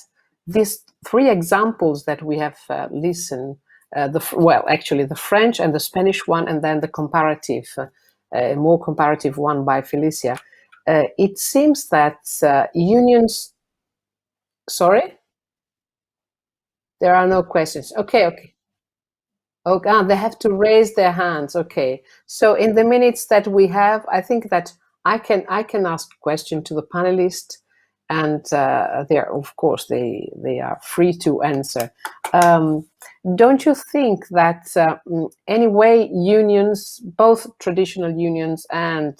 these three examples that we have listened, actually the French and the Spanish one, and then the comparative, more comparative one by Felicia, it seems that unions, sorry? There are no questions. Okay. Okay, they have to raise their hands. Okay. So in the minutes that we have, I think that I can ask a question to the panelists, and they are, of course, they are free to answer. Don't you think that anyway, unions, both traditional unions and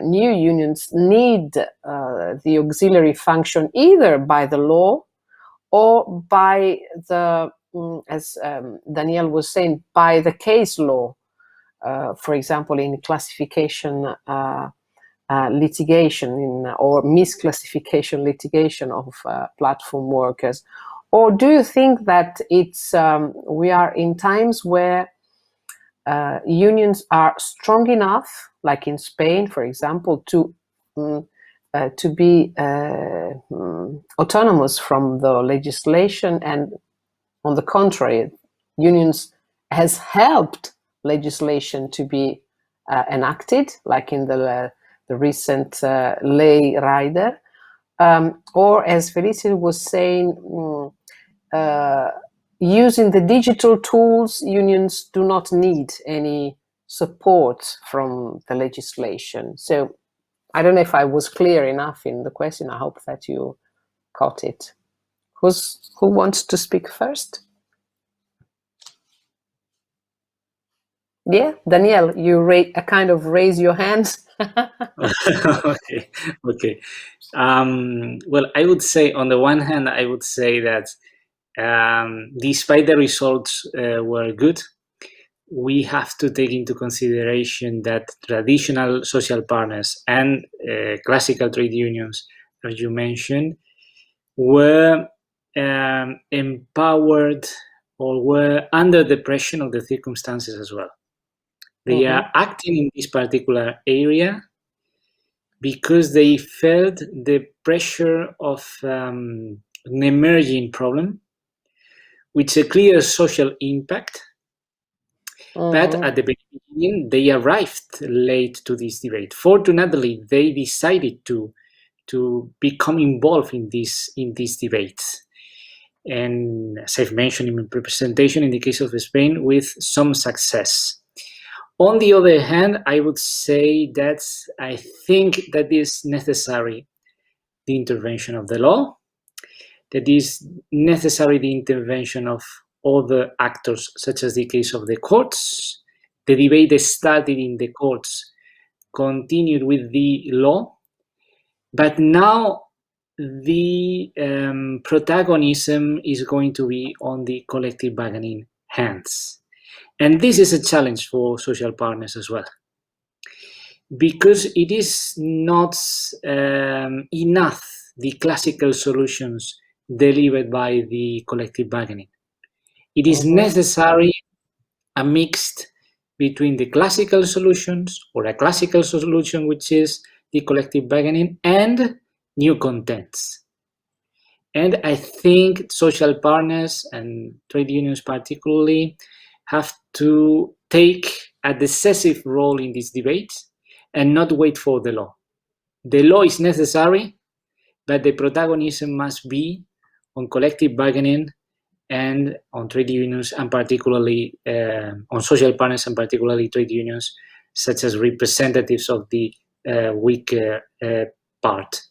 new unions, need the auxiliary function either by the law or by the, as Daniel was saying, by the case law, for example, in classification litigation or misclassification litigation of platform workers? Or do you think that it's we are in times where unions are strong enough, like in Spain, for example, to be autonomous from the legislation, and on the contrary, unions has helped legislation to be enacted, like in the recent lay rider, or as Felicia was saying, using the digital tools, unions do not need any support from the legislation. So I don't know if I was clear enough in the question. I hope that you caught it. Who wants to speak first? Yeah, Daniel, you kind of raise your hands. Okay. Well, I would say, on the one hand, I would say that despite the results were good, we have to take into consideration that traditional social partners and classical trade unions, as you mentioned, were empowered or were under the pressure of the circumstances as well. They are acting in this particular area because they felt the pressure of an emerging problem with a clear social impact. But at the beginning, they arrived late to this debate. Fortunately, they decided to become involved in this debate. And as I've mentioned in my presentation, in the case of Spain, with some success. On the other hand, I would say that I think that is necessary the intervention of the law, that is necessary the intervention of other actors, such as the case of the courts. The debate that started in the courts continued with the law, but now the protagonism is going to be on the collective bargaining hands. And this is a challenge for social partners as well, because it is not enough the classical solutions delivered by the collective bargaining. It is necessary a mix between the classical solutions, or a classical solution which is the collective bargaining, and new contents. And I think social partners and trade unions particularly have to take a decisive role in this debate and not wait for the law. The law is necessary, but the protagonism must be on collective bargaining and on trade unions, and particularly on social partners, and particularly trade unions, such as representatives of the weaker part.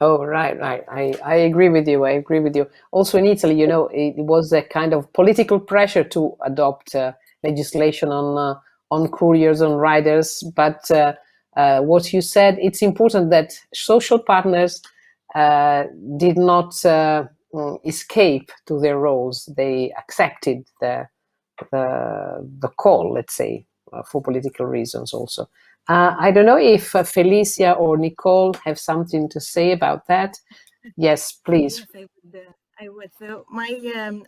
Oh, right. I agree with you. Also in Italy, it was a kind of political pressure to adopt legislation on couriers, on riders. But what you said, it's important that social partners did not escape to their roles. They accepted the call, let's say, for political reasons also. I don't know if Felicia or Nicole have something to say about that. Yes, please. Yes, I would. So my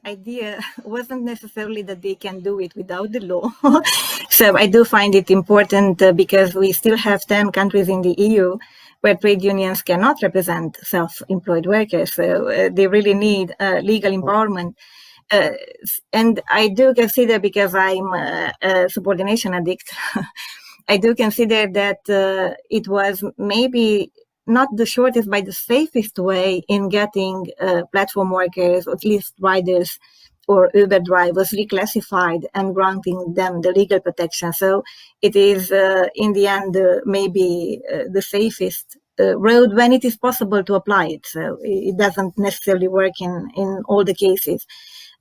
idea wasn't necessarily that they can do it without the law. So I do find it important because we still have 10 countries in the EU where trade unions cannot represent self-employed workers. So they really need legal empowerment. And I do consider, because I'm a subordination addict, I do consider that it was maybe not the shortest but the safest way in getting platform workers, or at least riders or Uber drivers, reclassified and granting them the legal protection. So it is, in the end, maybe the safest road when it is possible to apply it. So it doesn't necessarily work in all the cases.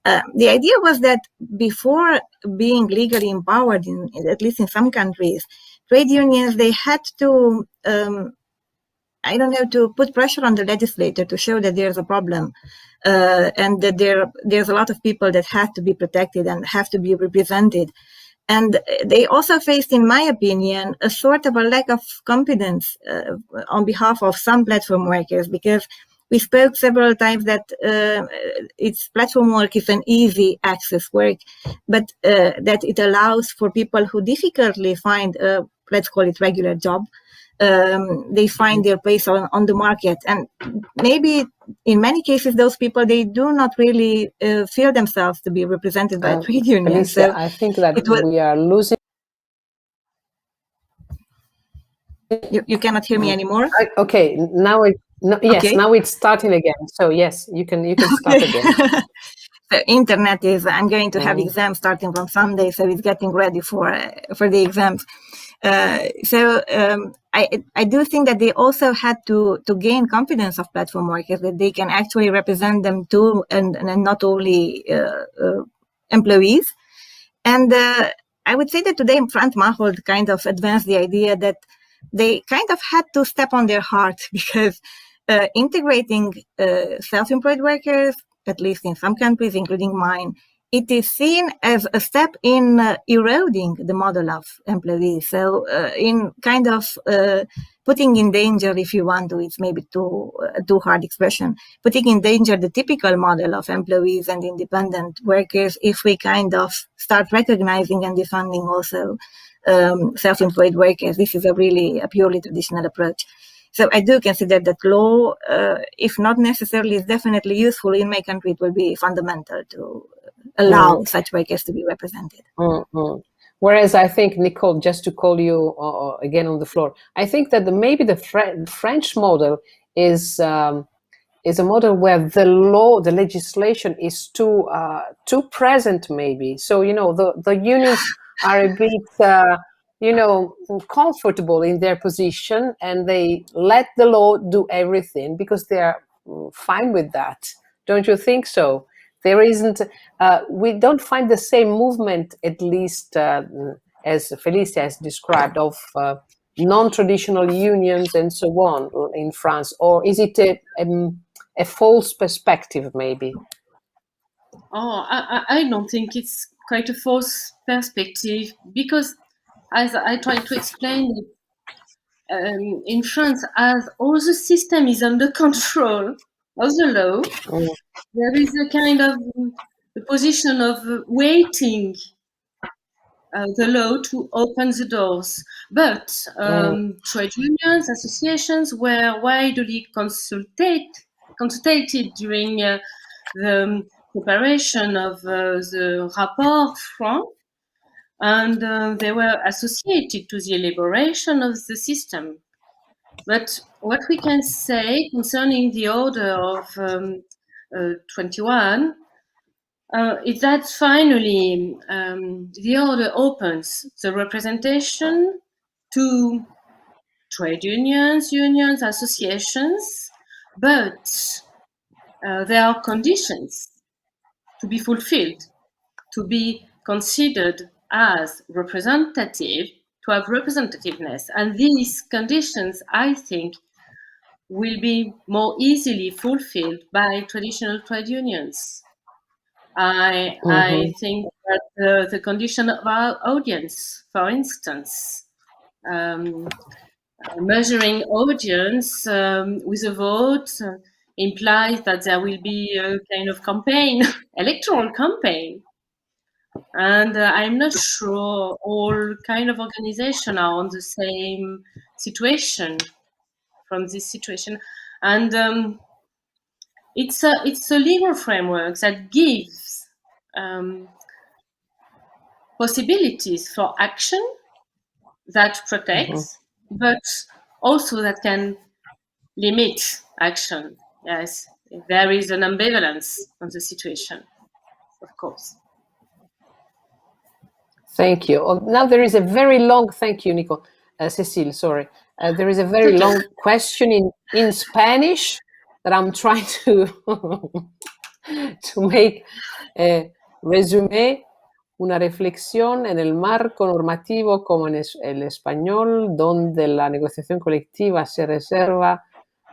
The idea was that before being legally empowered, at least in some countries, trade unions, they had to, to put pressure on the legislator to show that there's a problem and that there's a lot of people that have to be protected and have to be represented. And they also faced, in my opinion, a sort of a lack of confidence on behalf of some platform workers, because we spoke several times that its platform work is an easy access work, but that it allows for people who difficultly find a, let's call it, regular job. They find their place on the market. And maybe in many cases, those people, they do not really feel themselves to be represented by trade unions. So I think that we are losing. You cannot hear me anymore? Okay, now now it's starting again. So yes, you can start again. The internet is, I'm going to have exams starting from Sunday, so it's getting ready for the exams. I do think that they also had to gain confidence of platform workers, that they can actually represent them too, and not only employees. And I would say that today Frank Mahold kind of advanced the idea that they kind of had to step on their heart, because integrating self-employed workers, at least in some countries, including mine, it is seen as a step in eroding the model of employees. So in kind of putting in danger, if you want to, it's maybe too hard expression, putting in danger the typical model of employees and independent workers if we kind of start recognizing and defunding also self-employed workers. This is a purely traditional approach. So I do consider that law, if not necessarily, is definitely useful. In my country, it will be fundamental to allow such workers to be represented. Whereas I think, Nicole, just to call you again on the floor, I think that maybe the French model is a model where the legislation is too present, maybe. So the unions are a bit comfortable in their position, and they let the law do everything because they are fine with that. Don't you think so? There isn't, we don't find the same movement, at least as Felicia has described, of non-traditional unions and so on in France, or is it a false perspective, maybe? Oh, I don't think it's quite a false perspective, because as I tried to explain it, in France, as all the system is under control of the law, there is a kind of a position of waiting the law to open the doors. But trade unions, associations were widely consulted during the preparation of the rapport Franck, and they were associated to the elaboration of the system. But what we can say concerning the order of 21 is that finally the order opens the representation to trade unions, associations, but there are conditions to be fulfilled, to be considered as representative, to have representativeness. And these conditions, I think, will be more easily fulfilled by traditional trade unions. I think that the condition of our audience, for instance, measuring audience with a vote implies that there will be a kind of campaign, electoral campaign. And I'm not sure all kind of organizations are on the same situation from this situation. And it's a legal framework that gives possibilities for action that protects, but also that can limit action. Yes, there is an ambivalence on the situation, of course. Thank you. Now there is a very long, thank you, Nico. Cecile, sorry. There is a very long question in Spanish that I'm trying to make a resume, una reflexión en el marco normativo como en el español, donde la negociación colectiva se reserva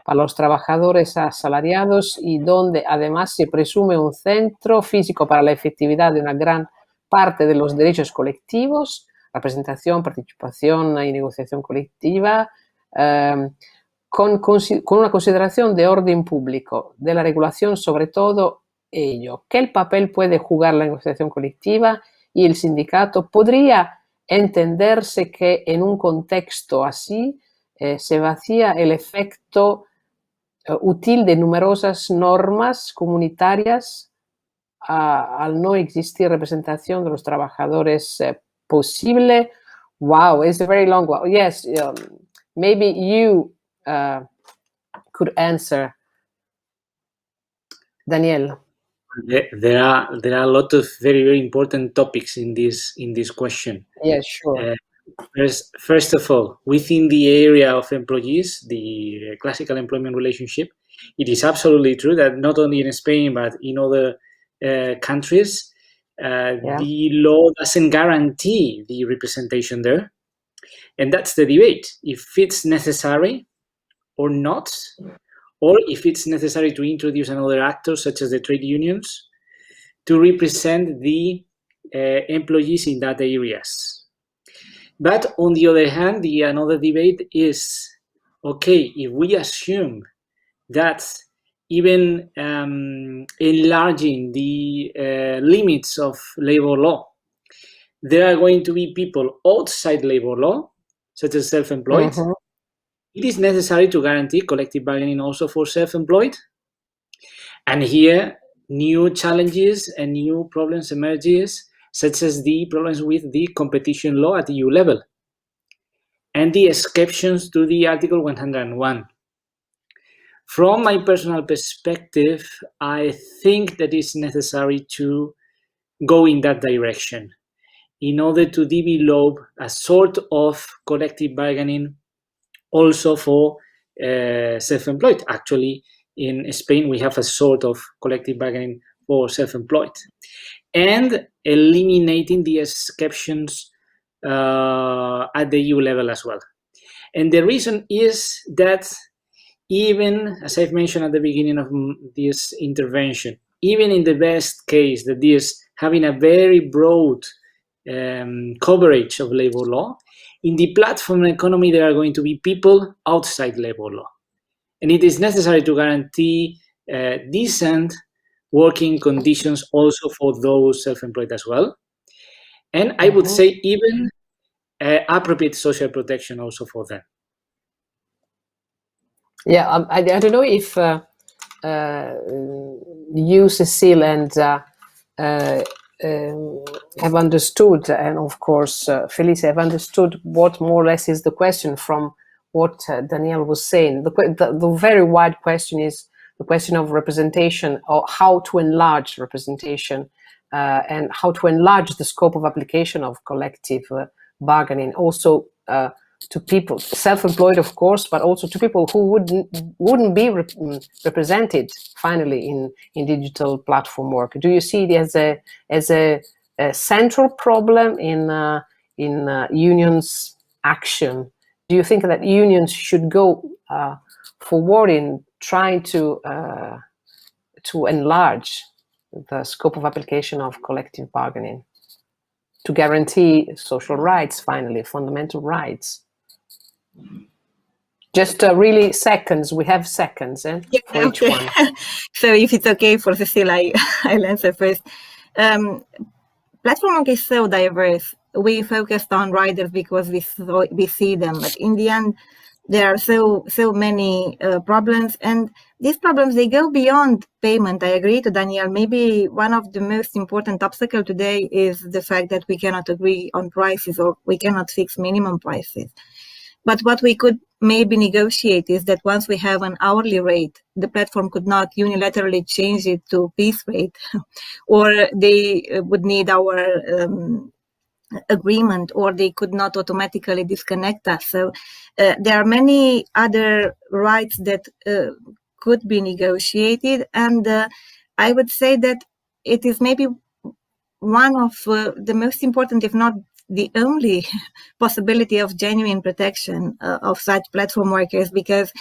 para los trabajadores asalariados y donde además se presume un centro físico para la efectividad de una gran parte de los derechos colectivos, representación, participación y negociación colectiva, con una consideración de orden público, de la regulación sobre todo ello. ¿Qué papel puede jugar la negociación colectiva y el sindicato? ¿Podría entenderse que en un contexto así se vacía el efecto útil de numerosas normas comunitarias al no existir representación de los trabajadores posible? Wow, it's a very long one. Yes, maybe you could answer, Daniel. There are a lot of very, very important topics in this question. Yeah, sure. First of all, within the area of employees, the classical employment relationship, it is absolutely true that not only in Spain but in other countries, the law doesn't guarantee the representation there, and that's the debate: if it's necessary or not, or if it's necessary to introduce another actor such as the trade unions to represent the employees in that areas. But on the other hand, another debate is, okay, if we assume that even enlarging the limits of labor law, there are going to be people outside labor law, such as self-employed. It is necessary to guarantee collective bargaining also for self-employed. And here, new challenges and new problems emerges, such as the problems with the competition law at EU level and the exceptions to the Article 101. From my personal perspective, I think that it's necessary to go in that direction in order to develop a sort of collective bargaining also for self-employed. Actually, in Spain, we have a sort of collective bargaining for self-employed, and eliminating the exceptions at the EU level as well. And the reason is that even, as I've mentioned at the beginning of this intervention, even in the best case that is having a very broad coverage of labor law, in the platform economy, there are going to be people outside labor law. And it is necessary to guarantee decent working conditions also for those self-employed as well. And I would say even appropriate social protection also for them. Yeah, I don't know if you, Cecile, and have understood, and of course, Felice, have understood what more or less is the question from what Danielle was saying. The very wide question is the question of representation, or how to enlarge representation, and how to enlarge the scope of application of collective bargaining, also to people self-employed, of course, but also to people who wouldn't be represented finally in digital platform work. Do you see it as a central problem in unions' action? Do you think that unions should go forward in trying to enlarge the scope of application of collective bargaining to guarantee social rights, finally, fundamental rights? Just really seconds. We have seconds for each one. So if it's okay for Cecile, I'll answer first. Platform work is so diverse. We focused on riders because we see them, but in the end, there are so many problems, and these problems, they go beyond payment. I agree to Danielle. Maybe one of the most important obstacles today is the fact that we cannot agree on prices, or we cannot fix minimum prices. But what we could maybe negotiate is that once we have an hourly rate, the platform could not unilaterally change it to piece rate, or they would need our agreement, or they could not automatically disconnect us. So there are many other rights that could be negotiated, and I would say that it is maybe one of the most important, if not the only possibility of genuine protection of such platform workers, because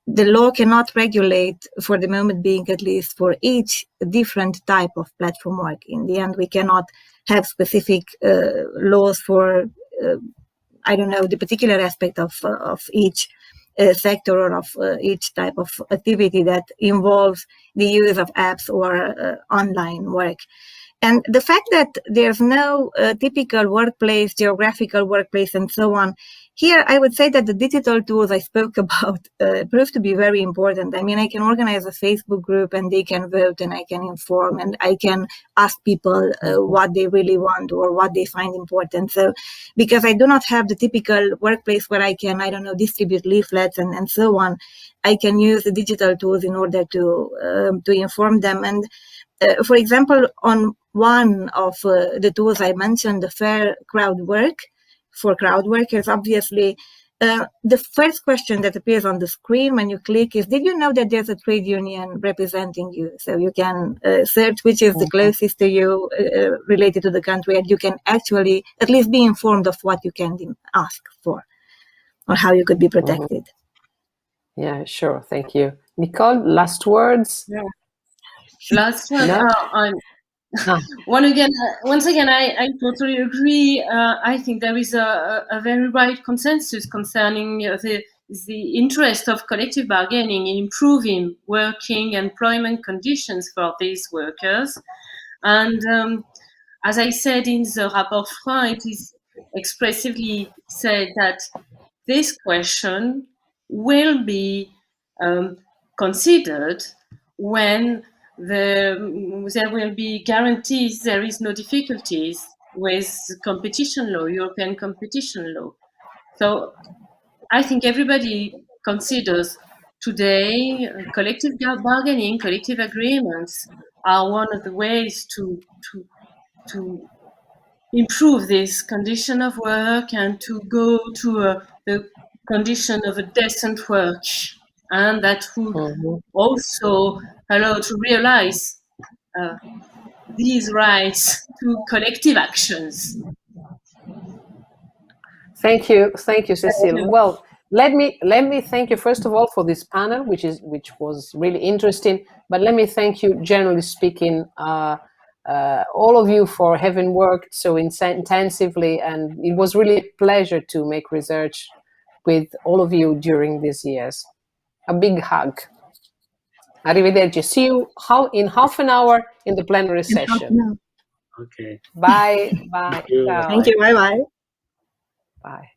the law cannot regulate, for the moment being at least, for each different type of platform work. In the end, we cannot have specific laws for, I don't know, the particular aspect of each sector or of each type of activity that involves the use of apps or online work. And the fact that there's no typical workplace, geographical workplace, and so on, here I would say that the digital tools I spoke about prove to be very important. I mean, I can organize a Facebook group and they can vote, and I can inform, and I can ask people what they really want or what they find important. So, because I do not have the typical workplace where I can, I don't know, distribute leaflets and so on, I can use the digital tools in order to inform them. And for example, on one of the tools I mentioned, the Fair Crowd Work, for crowd workers, obviously, the first question that appears on the screen when you click is, did you know that there's a trade union representing you? So you can search which is the closest to you related to the country, and you can actually at least be informed of what you can ask for or how you could be protected. Yeah, sure. Thank you. Nicole, last words? Yeah. Last word. Once again, I totally agree. I think there is a very wide consensus concerning the interest of collective bargaining in improving working and employment conditions for these workers. And as I said in the rapport Freund, it is expressively said that this question will be considered when there will be guarantees there is no difficulties with competition law, European competition law. So I think everybody considers today collective bargaining, collective agreements are one of the ways to improve this condition of work and to go to the condition of a decent work, and that would also allow to realize these rights to collective actions. Thank you, Cécile. Well, let me thank you first of all for this panel, which was really interesting. But let me thank you, generally speaking, all of you for having worked so intensively, and it was really a pleasure to make research with all of you during these years. A big hug. Arrivederci. See you in half an hour in the plenary session. Okay. Bye. Bye. Thank you. Ciao. Thank you. Bye-bye. Bye.